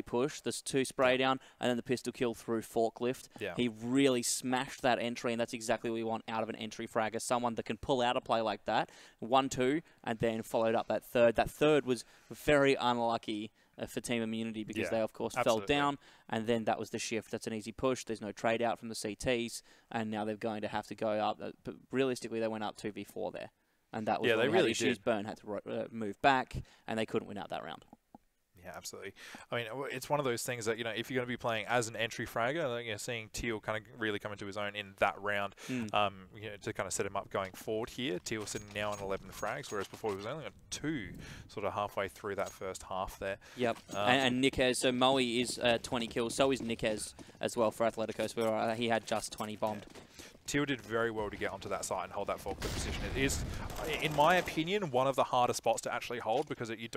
push, this 2 spray down, and then the pistol kill through forklift. Yeah. He really smashed that entry, and that's exactly what we want out of an entry fragger, someone that can pull out a play like that. 1-2, and then followed up that third. That third was very unlucky for Team Immunity because they, of course, fell down, and then that was the shift. That's an easy push. There's no trade out from the CTs, and now they're going to have to go up. But realistically, they went up 2v4 there, and that was they really issues. Burn had to move back, and they couldn't win out that round. Yeah, absolutely. I mean, it's one of those things that, if you're going to be playing as an entry fragger, seeing Teal kind of really come into his own in that round, to kind of set him up going forward here. Teal sitting now on 11 frags, whereas before he was only on 2 sort of halfway through that first half there. Yep. And Nikez, so Moe is 20 kills, so is Nikez as well for Athletico, so he had just 20 bombed. Yeah. Teal did very well to get onto that side and hold that forklift position. It is, in my opinion, one of the harder spots to actually hold because it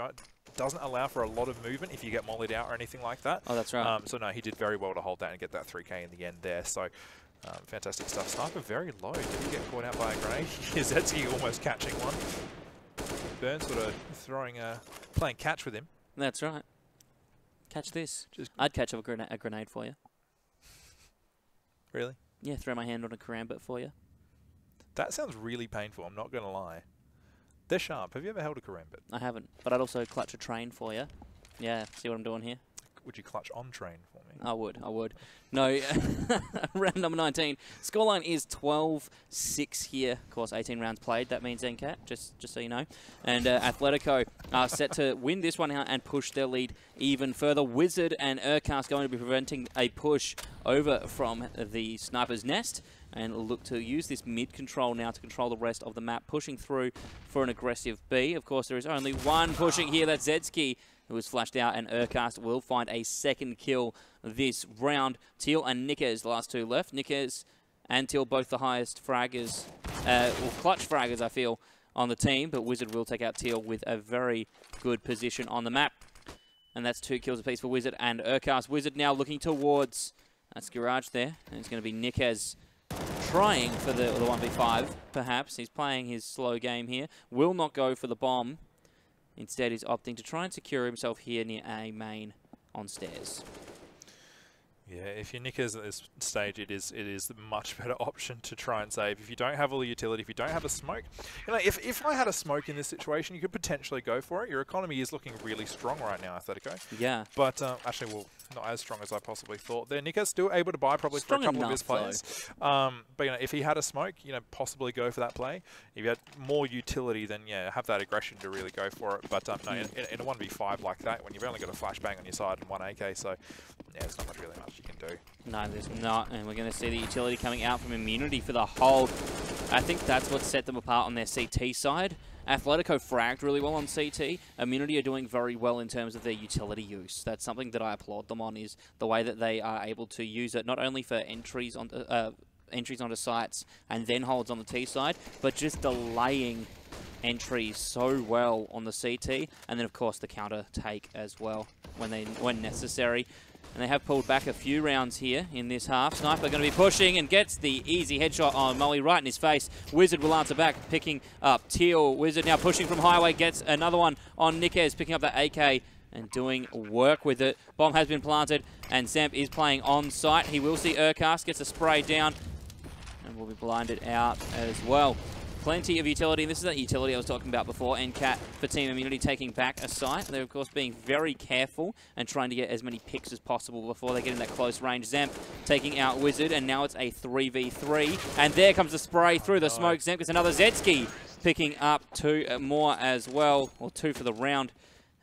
doesn't allow for a lot of movement if you get mollied out or anything like that. Oh, that's right. So no, he did very well to hold that and get that 3K in the end there. So fantastic stuff. Sniper very low. Did he get caught out by a grenade? Zetsky almost catching one. Burn sort of playing catch with him. That's right. Catch this. I'd catch up a grenade for you. Really? Yeah, throw my hand on a karambit for you. That sounds really painful, I'm not going to lie. They're sharp. Have you ever held a karambit? I haven't, but I'd also clutch a train for you. Yeah, see what I'm doing here? would you clutch on train for me? I would. No, round number 19. Scoreline is 12-6 here. Of course, 18 rounds played. That means NCAT, just so you know. And Athletico are set to win this one out and push their lead even further. Wizard and Urcast going to be preventing a push over from the Sniper's Nest and look to use this mid control now to control the rest of the map, pushing through for an aggressive B. Of course, there is only one pushing here. That's Zedski, who was flashed out, and Urcast will find a second kill this round. Teal and Nikes, the last two left. Nikes and Teal, both the highest fraggers, or clutch fraggers, I feel, on the team, but Wizard will take out Teal with a very good position on the map. And that's 2 kills apiece for Wizard and Urcast. Wizard now looking towards, that's Garage there, and it's going to be Nikes trying for the 1v5, perhaps. He's playing his slow game here. Will not go for the bomb. Instead, he's opting to try and secure himself here near A main on stairs. Yeah, if you're Nickers at this stage, it is the much better option to try and save. If you don't have all the utility, if you don't have a smoke, you know, if I had a smoke in this situation, you could potentially go for it. Your economy is looking really strong right now, Athletico. Yeah. But actually, well, not as strong as I possibly thought. There, Nickers still able to buy probably strong for a couple of his players. But you know, if he had a smoke, you know, possibly go for that play. If you had more utility, then yeah, have that aggression to really go for it. But no, in a 1v5 like that, when you've only got a flashbang on your side and 1 AK, so yeah, there's not really much you can do. No, there's not, and we're going to see the utility coming out from Immunity for the hold. I think that's what set them apart on their CT side. Athletico fragged really well on CT. Immunity are doing very well in terms of their utility use. That's something that I applaud them on, is the way that they are able to use it, not only for entries onto sites and then holds on the T side, but just delaying entries so well on the CT, and then of course the counter take as well when necessary. And they have pulled back a few rounds here in this half. Sniper going to be pushing and gets the easy headshot on Molly right in his face. Wizard will answer back, picking up Teal. Wizard now pushing from Highway, gets another one on Nikes, picking up that AK and doing work with it. Bomb has been planted and Zamp is playing on site. He will see Urcast, gets a spray down and will be blinded out as well. Plenty of utility, and this is that utility I was talking about before. NCAT for Team Immunity taking back a site. They're, of course, being very careful and trying to get as many picks as possible before they get in that close range. Zamp taking out Wizard, and now it's a 3v3. And there comes the spray through the smoke. Zamp gets another Zedski, picking up 2 more as well, or 2 for the round.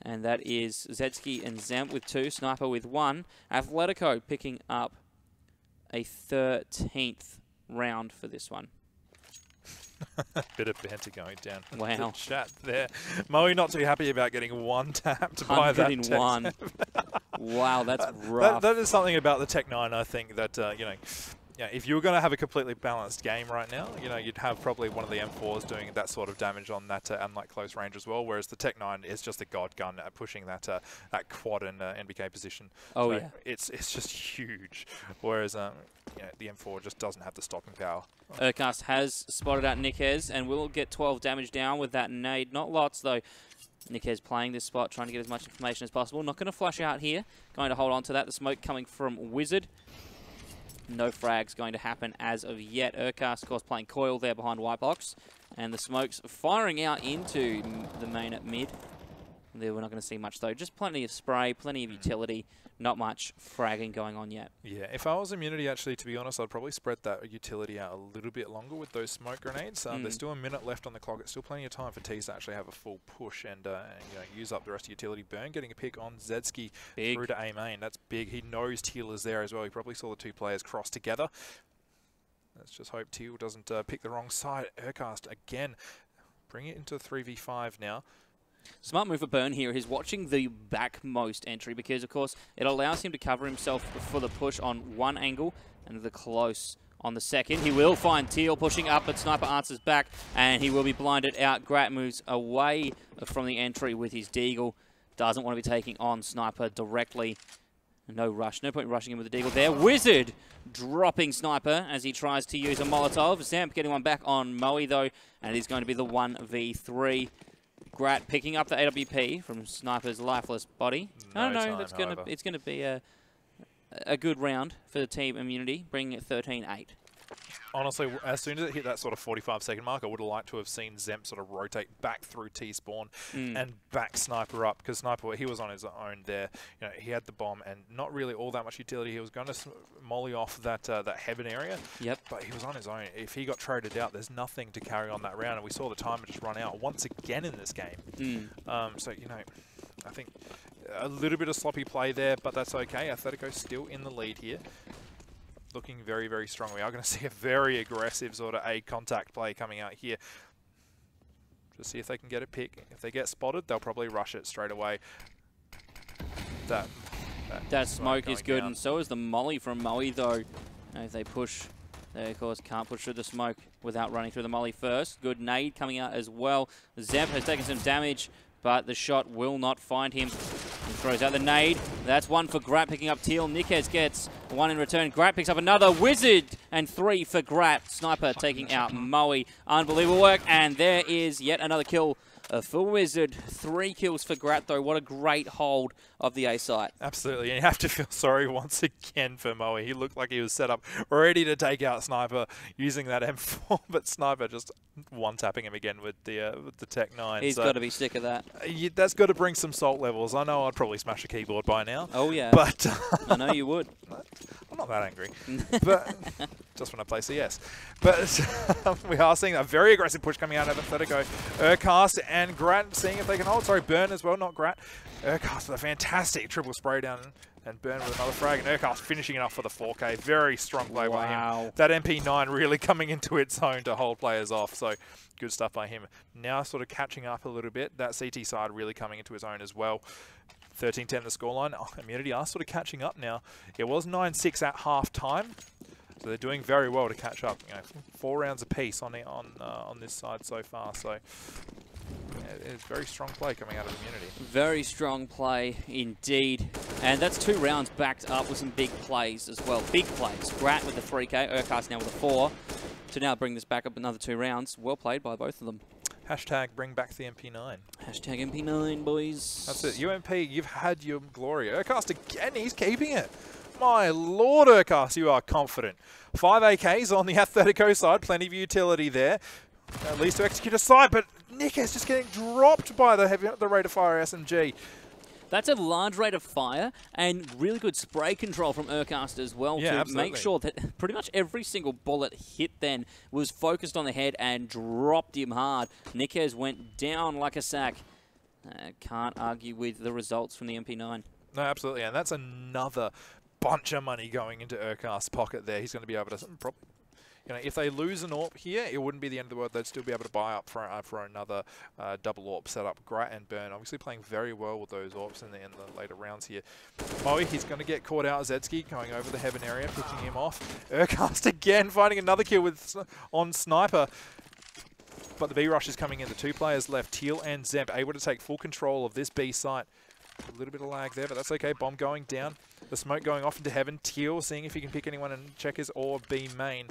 And that is Zedski and Zamp with 2, Sniper with 1. Athletico picking up a 13th round for this one. Bit of banter going down. Wow. The chat there. Moe not too happy about getting 1 tapped by that. 101. Wow, that's rough. That is something about the Tech 9, I think, that, you know, yeah, if you were going to have a completely balanced game right now, you know, you'd have probably one of the M4s doing that sort of damage on that and like close range as well, whereas the Tech 9 is just a god gun at pushing that that quad and NBK position. Oh, so yeah. It's just huge, whereas you know, the M4 just doesn't have the stopping power. Urcast has spotted out Nikes and will get 12 damage down with that nade. Not lots, though. Nikes playing this spot, trying to get as much information as possible. Not going to flash out here. Going to hold on to that. The smoke coming from Wizard. No frags going to happen as of yet. Urcast, of course, playing coil there behind White Box. And the smoke's firing out into the main at mid. There we're not going to see much, though. Just plenty of spray, plenty of utility. Not much fragging going on yet. Yeah, if I was Immunity, actually, to be honest, I'd probably spread that utility out a little bit longer with those smoke grenades. There's still a minute left on the clock. It's still plenty of time for Tees to actually have a full push and you know, use up the rest of utility burn. Getting a pick on Zedski through to A main. That's big. He knows Teal is there as well. He probably saw the 2 players cross together. Let's just hope Teal doesn't pick the wrong side. Urcast again. Bring it into 3v5 now. Smart move for Burn here. He's watching the backmost entry because, of course, it allows him to cover himself for the push on one angle and the close on the second. He will find Teal pushing up, but Sniper answers back, and he will be blinded out. Grat moves away from the entry with his Deagle. Doesn't want to be taking on Sniper directly. No rush. No point rushing him with the Deagle there. Wizard dropping Sniper as he tries to use a Molotov. Zamp getting one back on Moe, though, and it is going to be the 1v3. Grat picking up the AWP from Sniper's lifeless body. I don't know. It's going to be a good round for the Team Immunity, bringing it 13-8. honestly, as soon as it hit that sort of 45-second mark, I would have liked to have seen Zemp sort of rotate back through T-spawn and back Sniper up, because Sniper, he was on his own there. You know, he had the bomb and not really all that much utility. He was going to molly off that that heaven area, but he was on his own. If he got traded out, there's nothing to carry on that round, and we saw the timer just run out once again in this game. So, you know, I think a little bit of sloppy play there, but that's okay. Athletico still in the lead here. Looking very, very strong. We are going to see a very aggressive sort of A contact play coming out here. Just see if they can get a pick. If they get spotted, they'll probably rush it straight away. That smoke is good, down. and so is the molly from Moe, though. If they push, they of course can't push through the smoke without running through the molly first. Good nade coming out as well. Zemp has taken some damage, but the shot will not find him. He throws out the nade. That's one for Grat picking up Teal. Nikes gets one in return. Grat picks up another. Wizard and 3 for Grat. Sniper taking out Moe. Unbelievable work. And there is yet another kill for Wizard. 3 kills for Grat, though. What a great hold of the A site. Absolutely. And you have to feel sorry once again for Moe. He looked like he was set up ready to take out Sniper using that M4, but Sniper just one-tapping him again with the Tech 9. He's got to be sick of that. That's got to bring some salt levels. I know I'd probably smash a keyboard by now. Oh, yeah. But I know you would. I'm not that angry. But just when I play CS. But we are seeing a very aggressive push coming out of Athletico. Urcast and Grat seeing if they can hold. Sorry, Burn as well, not Grat. Urcast with a fantastic triple spray down, and Burn with another frag, and Urcast finishing it off for the 4K. Very strong play by him. That MP9 really coming into its own to hold players off, so good stuff by him. Now sort of catching up a little bit. That CT side really coming into his own as well. 13-10 the scoreline. Oh, Immunity are sort of catching up now. It was 9-6 at half time, so they're doing very well to catch up. You know, 4 rounds apiece on this side so far. So it's very strong play coming out of Immunity. Very strong play indeed. And that's 2 rounds backed up with some big plays as well. Big plays. Grat with the 3K, Urcast now with a 4. To now bring this back up another 2 rounds. Well played by both of them. Hashtag bring back the MP9. Hashtag MP9, boys. That's it. UMP, you've had your glory. Urcast again, he's keeping it. My lord, Urcast, you are confident. 5 AKs on the Athletico side. Plenty of utility there. At least to execute a side, but Nick is just getting dropped by the rate of fire SMG. That's a large rate of fire and really good spray control from Urcast as well to make sure that pretty much every single bullet hit then was focused on the head and dropped him hard. Nikes went down like a sack. Can't argue with the results from the MP9. No, absolutely, and that's another bunch of money going into Urcast's pocket there. He's going to be able to probably... You know, if they lose an AWP here, it wouldn't be the end of the world. They'd still be able to buy up for another double AWP setup. Grat and Burn obviously playing very well with those AWPs in the later rounds here. Moe, he's going to get caught out. Zetsky going over the heaven area, picking him off. Urcast again, finding another kill on Sniper. But the B rush is coming in. The 2 players left, Teal and Zemp, able to take full control of this B site. A little bit of lag there, but that's okay. Bomb going down. The smoke going off into heaven. Teal seeing if he can pick anyone and check his or B main.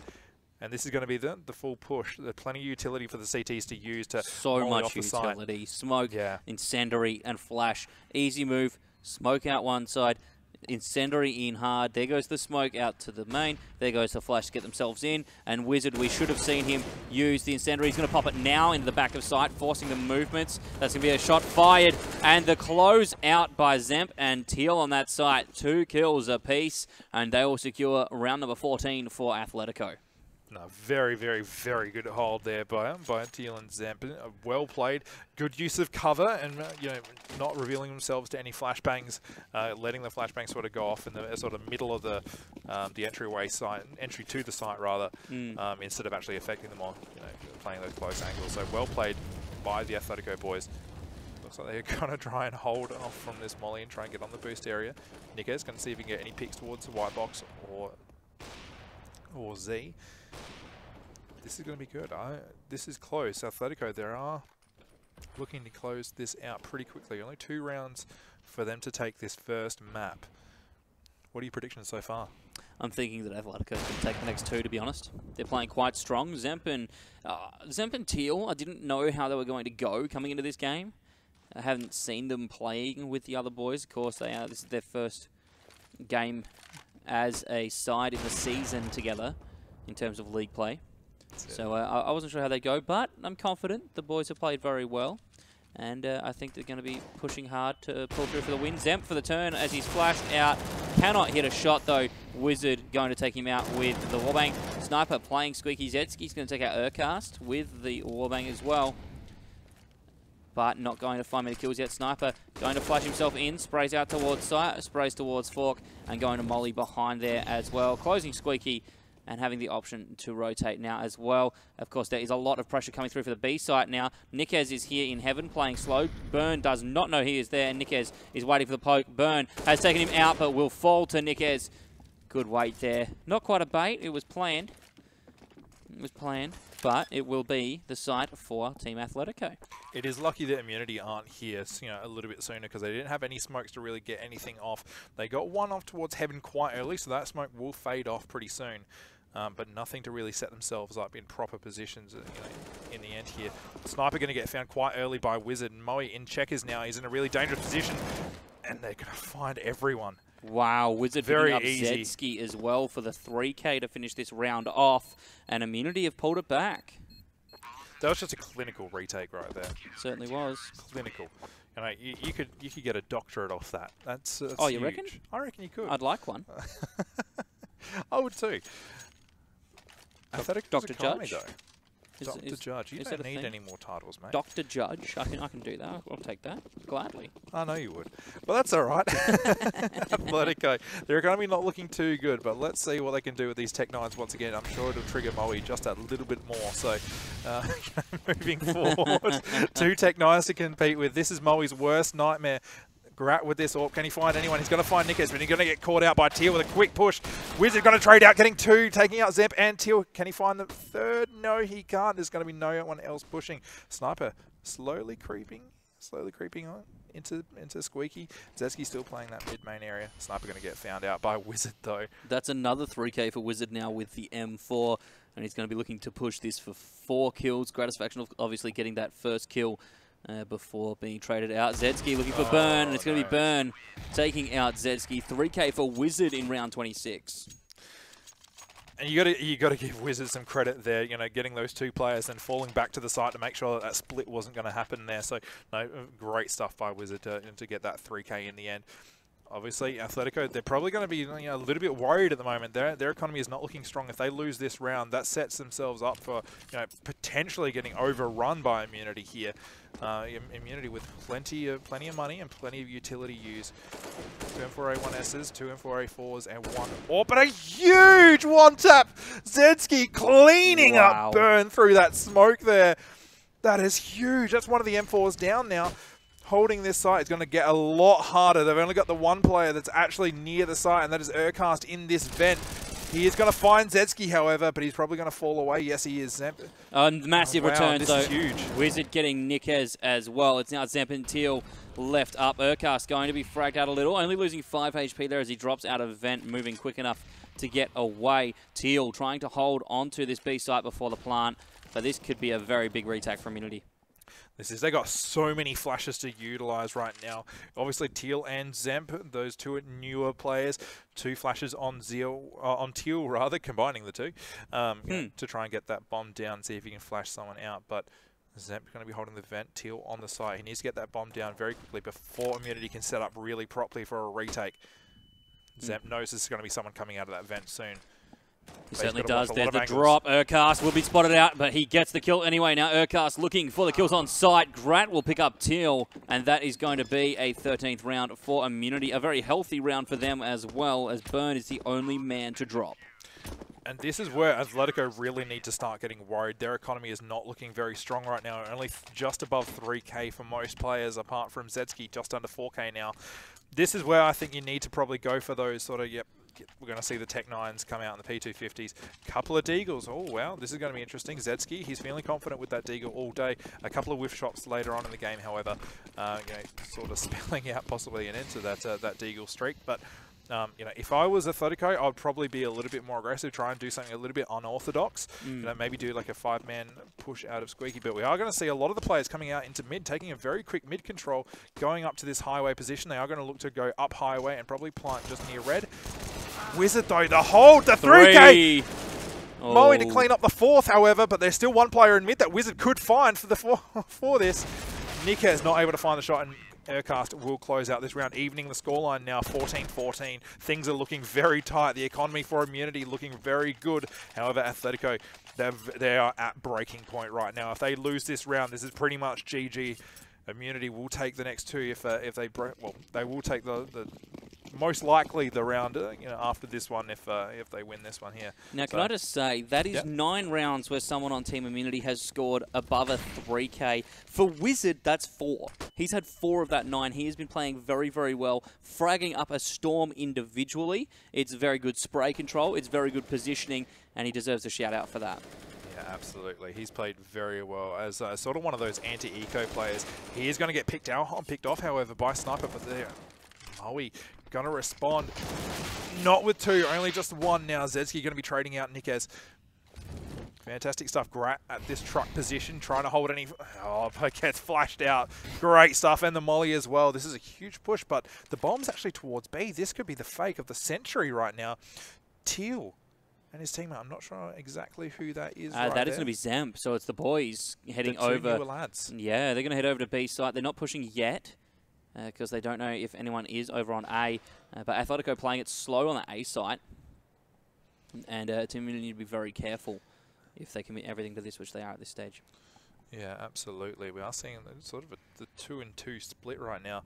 And this is going to be the full push. There's plenty of utility for the CTs to use to so much utility. Smoke, incendiary, and flash. Easy move. Smoke out one side. Incendiary in hard. There goes the smoke out to the main. There goes the flash to get themselves in. And Wizard, we should have seen him use the incendiary. He's going to pop it now into the back of sight, forcing the movements. That's going to be a shot fired. And the close out by Zemp and Teal on that site. 2 kills apiece. And they will secure round number 14 for Athletico. No, very, very, very good hold there by Teal and Zemp. Well played. Good use of cover and, you know, not revealing themselves to any flashbangs, letting the flashbangs sort of go off in the sort of middle of the entry to the site rather, instead of actually affecting them on, you know, playing those close angles. So well played by the Athletico boys. Looks like they're going to try and hold off from this molly and try and get on the boost area. Nikes going to see if he can get any picks towards the white box or Z. This is going to be good. This is close. Athletico, they are looking to close this out pretty quickly. Only 2 rounds for them to take this first map. What are your predictions so far? I'm thinking that Athletico can take the next 2, to be honest. They're playing quite strong. Zemp and Teal, I didn't know how they were going to go coming into this game. I haven't seen them playing with the other boys. Of course, this is their first game as a side in the season together. in terms of league play. So I wasn't sure how they go, but I'm confident. The boys have played very well. And I think they're going to be pushing hard to pull through for the win. Zemp for the turn as he's flashed out. Cannot hit a shot though. Wizard going to take him out with the warbang. Sniper playing Squeaky. Zetsky's going to take out Urcast with the warbang as well. But not going to find many kills yet. Sniper going to flash himself in. Sprays out towards sight. Sprays towards Fork. And going to Molly behind there as well. Closing Squeaky. And having the option to rotate now as well. Of course, there is a lot of pressure coming through for the B site now. Nikez is here in heaven playing slow. Burn does not know he is there. And Nikez is waiting for the poke. Burn has taken him out, but will fall to Nikez. Good wait there. Not quite a bait. It was planned. It was planned, but it will be the site for Team Athletico. It is lucky that Immunity aren't here, a little bit sooner, because they didn't have any smokes to really get anything off. They got one off towards heaven quite early, so that smoke will fade off pretty soon. But nothing to really set themselves up in proper positions in the end here. Sniper going to get found quite early by Wizard. Moe in checkers now. He's in a really dangerous position, and they're going to find everyone. Wow, Wizard very picking up easy. Zetsky as well for the 3K to finish this round off, and Immunity have pulled it back. That was just a clinical retake right there. Certainly was. Clinical. You could get a doctorate off that. That's oh, you huge. reckon? I reckon you could. I'd like one. I would too. Dr. Judge? Though. Dr. Judge. You don't need any more titles, mate. Dr. Judge. I can do that. I'll take that. Gladly. I know you would. But that's all right. Athletico. Their economy not looking too good, but let's see what they can do with these Tech-9s once again. I'm sure it'll trigger Moe just a little bit more. So, moving forward, 2 Tech-9s to compete with. This is Moe's worst nightmare. Grat with this AWP. Can he find anyone? He's going to find Nikez, but he's going to get caught out by Teal with a quick push. Wizard going to trade out, getting 2, taking out Zemp and Teal. Can he find the 3rd? No, he can't. There's going to be no one else pushing. Sniper slowly creeping on into Squeaky. Zetsky still playing that mid-main area. Sniper going to get found out by Wizard, though. That's another 3K for Wizard now with the M4, and he's going to be looking to push this for 4 kills. Gratisfaction of obviously getting that first kill before being traded out. Zetsky looking for Burn, and it's going to be Burn taking out Zetsky. 3K for Wizard in round 26. And you got to give Wizard some credit there, getting those 2 players and falling back to the side to make sure that split wasn't going to happen there. So, no, great stuff by Wizard to get that 3K in the end. Obviously, Athletico, they're probably going to be a little bit worried at the moment. Their economy is not looking strong. If they lose this round, that sets themselves up for potentially getting overrun by Immunity here. Immunity with plenty of money and plenty of utility use. 2 M4A1Ss, 2 M4A4s, and 1 AWP, but a huge one-tap! Zetsky cleaning up Burn through that smoke there. That is huge. That's one of the M4s down now. Holding this site is going to get a lot harder. They've only got the 1 player that's actually near the site, and that is Urcast in this vent. He is going to find Zetsky, however, but he's probably going to fall away. Yes, he is. Zemp. Massive return, this though. Is huge. Wizard getting Nikez as well. It's now Zemp and Teal left up. Urcast going to be fragged out a little, only losing 5 HP there as he drops out of vent, moving quick enough to get away. Teal trying to hold onto this B site before the plant, but this could be a very big retake for Immunity. They got so many flashes to utilize right now. Obviously, Teal and Zemp, those 2 newer players, 2 flashes on Teal rather, combining the 2, to try and get that bomb down, see if he can flash someone out. But Zemp's going to be holding the vent. Teal on the side. He needs to get that bomb down very quickly before Immunity can set up really properly for a retake. Zemp knows there's going to be someone coming out of that vent soon. He certainly does. There's the drop. Urcast will be spotted out, but he gets the kill anyway. Now Urcast looking for the kills on site. Grat will pick up Teal, and that is going to be a 13th round for Immunity. A very healthy round for them as well, as Burn is the only man to drop. And this is where Athletico really need to start getting worried. Their economy is not looking very strong right now. Only just above 3K for most players, apart from Zetsky, just under 4K now. This is where I think you need to probably go for those sort of, we're going to see the Tech-9s come out in the P250s. Couple of Deagles. Oh, wow. This is going to be interesting. Zetsky, he's feeling confident with that Deagle all day. A couple of whiff shots later on in the game, however, sort of spelling out possibly an end to that Deagle streak. But, if I was Athletico, I would probably be a little bit more aggressive, try and do something a little bit unorthodox. Maybe do like a 5-man push out of Squeaky. But we are going to see a lot of the players coming out into mid, taking a very quick mid control, going up to this highway position. They are going to look to go up highway and probably plant just near red. Wizard though, the hold, the 3K! Moe to clean up the fourth, however, but there's still one player in mid that Wizard could find for the for this. Nikez not able to find the shot, and Aircast will close out this round, evening the scoreline now 14-14. Things are looking very tight. The economy for Immunity looking very good. However, Athletico, they are at breaking point right now. If they lose this round, this is pretty much GG. Immunity will take the next two if they break. Well, they will take the most likely the round after this one if they win this one here. Now, can I just say that is 9 rounds where someone on Team Immunity has scored above a 3K. For Wizard, that's 4. He's had 4 of that 9. He has been playing very, very well, fragging up a Storm individually. It's very good spray control. It's very good positioning, and he deserves a shout out for that. Yeah, absolutely. He's played very well as sort of one of those anti-eco players. He is going to get picked off, however, by Sniper, but there, Moe going to respond. Not with 2, only just 1 now. Zedski going to be trading out Nikez. Fantastic stuff. Grat at this truck position, trying to hold any... Oh, but gets flashed out. Great stuff. And the molly as well. This is a huge push, but the bomb's actually towards B. This could be the fake of the century right now. Teal and his teammate. I'm not sure exactly who that is. That is going to be Zamp. So it's the boys heading over. The 2 newer lads. Yeah, they're going to head over to B site. They're not pushing yet because they don't know if anyone is over on A. But Athletico playing it slow on the A site. And Team Immunity need to be very careful if they commit everything to this, which they are at this stage. Yeah, absolutely. We are seeing sort of the 2-2 split right now.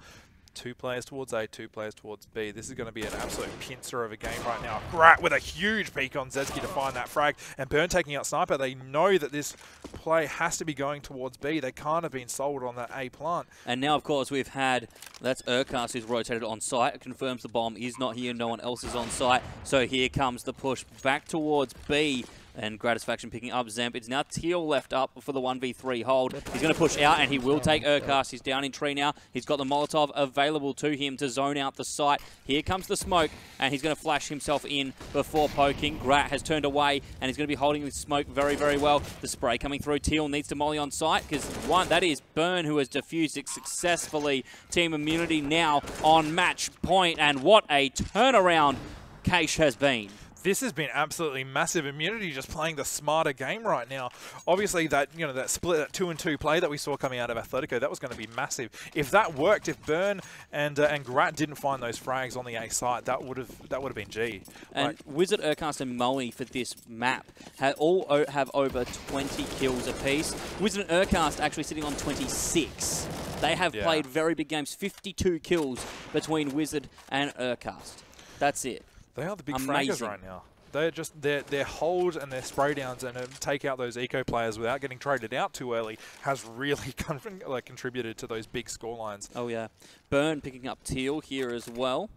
2 players towards A, 2 players towards B. This is going to be an absolute pincer of a game right now. Grat with a huge peek on Zedski to find that frag. And Burn taking out Sniper. They know that this play has to be going towards B. They can't have been sold on that A plant. And now, of course, we've had... That's Urcast who's rotated on site. It confirms the bomb is not here. No one else is on site. So here comes the push back towards B. And Gratisfaction picking up Zamp. It's now Teal left up for the 1v3 hold. He's going to push out, and he will take Urcast. He's down in tree now. He's got the Molotov available to him to zone out the site. Here comes the smoke, and he's going to flash himself in before poking. Grat has turned away, and he's going to be holding the smoke very, very well. The spray coming through. Teal needs to molly on site, because that is Burn who has defused it successfully. Team Immunity now on match point, and what a turnaround Keish has been. This has been absolutely massive. Immunity just playing the smarter game right now. Obviously, that that split, that 2-2 play that we saw coming out of Athletico, that was going to be massive. If that worked, if Burn and Grat didn't find those frags on the A site, that would have been G. And Wizard, Urcast, and Moe for this map all have over 20 kills apiece. Wizard and Urcast actually sitting on 26. They have played very big games. 52 kills between Wizard and Urcast. That's it. They are the big fraggers right now. They're just their hold and their spray downs and take out those eco players without getting traded out too early has really contributed to those big scorelines. Oh yeah, Burn picking up Teal here as well.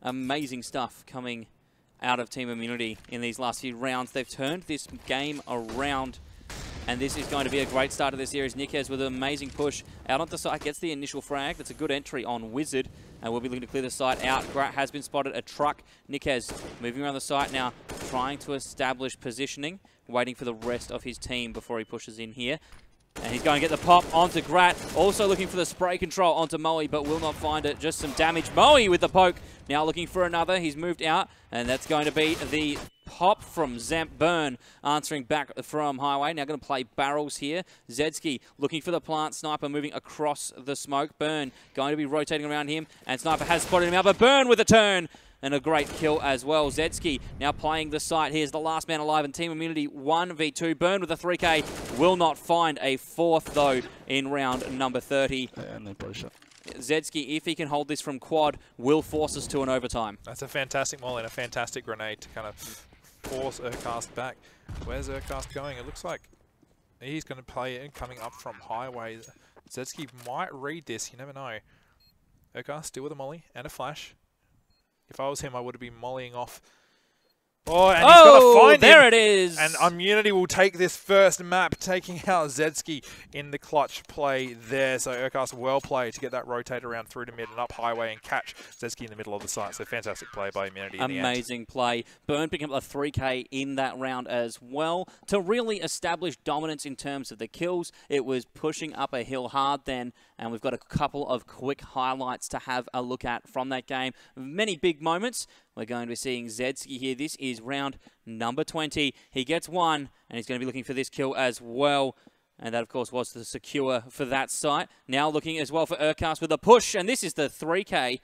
Amazing stuff coming out of Team Immunity in these last few rounds. They've turned this game around. And this is going to be a great start of the series. Nikez with an amazing push out on the site, gets the initial frag. That's a good entry on Wizard. And we'll be looking to clear the site out. Grat has been spotted. A truck. Nikez moving around the site now, trying to establish positioning, waiting for the rest of his team before he pushes in here. And he's going to get the pop onto Grat. Also looking for the spray control onto Moe, but will not find it. Just some damage. Moe with the poke. Now looking for another. He's moved out. And that's going to be the pop from Zamp. Burn answering back from Highway. Now going to play barrels here. Zedski looking for the plant. Sniper moving across the smoke. Burn going to be rotating around him. And Sniper has spotted him out, but Burn with a turn. And a great kill as well. Zedski now playing the site. Here's the last man alive in Team Immunity 1v2. Burn with a 3K. Will not find a 4th, though, in round number 30. Zedski, if he can hold this from quad, will force us to an overtime. That's a fantastic maul and a fantastic grenade to kind of force Urcast back. Where's Urcast going? It looks like he's going to play it coming up from Highway. Zedski might read this. You never know. Urcast still with a molly and a flash. If I was him, I would have been mollying off. Oh, and he's got to find there him. It is. And Immunity will take this first map, taking out Zedski in the clutch play there. So Urcast well played to get that rotate around through to mid and up Highway and catch Zedski in the middle of the site. So fantastic play by Immunity in the end. Amazing play. Burn picking up a 3K in that round as well to really establish dominance in terms of the kills. It was pushing up a hill hard then, and we've got a couple of quick highlights to have a look at from that game. Many big moments. we're going to be seeing Zedski here. This is round number 20. He gets one, and he's going to be looking for this kill as well. And that, of course, was the secure for that site. Now looking as well for Urcast with a push, and this is the 3K.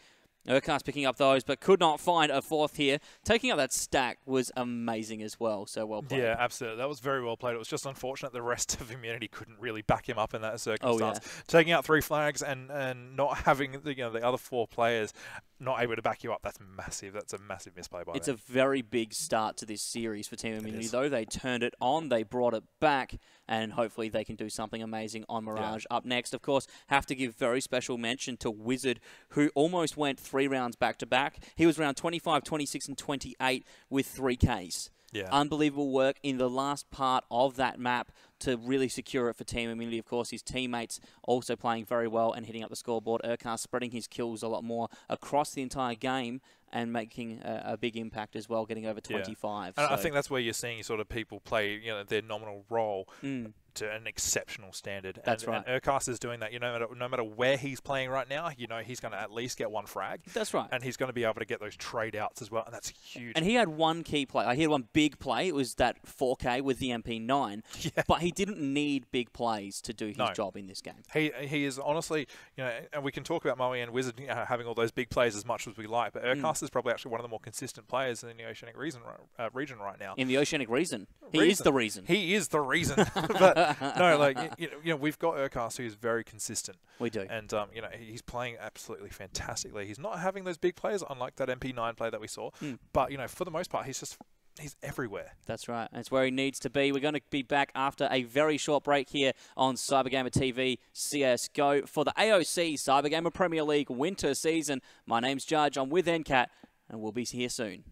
Urcast picking up those, but could not find a fourth here. Taking out that stack was amazing as well, so well played. Yeah, absolutely. That was very well played. It was just unfortunate the rest of Immunity couldn't really back him up in that circumstance. Oh, yeah. Taking out 3 flags and not having the other 4 players not able to back you up, that's massive. That's a massive misplay by them. It's a very big start to this series for Team Immunity, though. They turned it on, they brought it back, and hopefully they can do something amazing on Mirage. Up next, of course, have to give very special mention to Wizard, who almost went 3 rounds back-to-back. He was round 25, 26, and 28 with 3Ks. Yeah. Unbelievable work in the last part of that map to really secure it for Team Immunity. Of course, his teammates also playing very well and hitting up the scoreboard. Urcast spreading his kills a lot more across the entire game and making a big impact as well, getting over 25. And I think that's where you're seeing sort of people play their nominal role to an exceptional standard. That's right. And Urcast is doing that. No matter where he's playing right now, he's going to at least get 1 frag. That's right. And he's going to be able to get those trade outs as well, and that's huge. And he had one key play. He had one big play. It was that 4K with the MP9. Yeah. But he didn't need big plays to do his job in this game. He is honestly, and we can talk about Moe and Wizard having all those big plays as much as we like, but Urcast is probably actually one of the more consistent players in the Oceanic region right now. In the Oceanic region. He is the reason. He is the reason. But no, we've got Urcast who is very consistent. We do. And he's playing absolutely fantastically. He's not having those big plays, unlike that MP9 play that we saw. But for the most part, he's everywhere. That's right. That's where he needs to be. We're going to be back after a very short break here on CyberGamer TV CSGO for the AOC CyberGamer Premier League winter season. My name's Judge. I'm with NCAT, and we'll be here soon.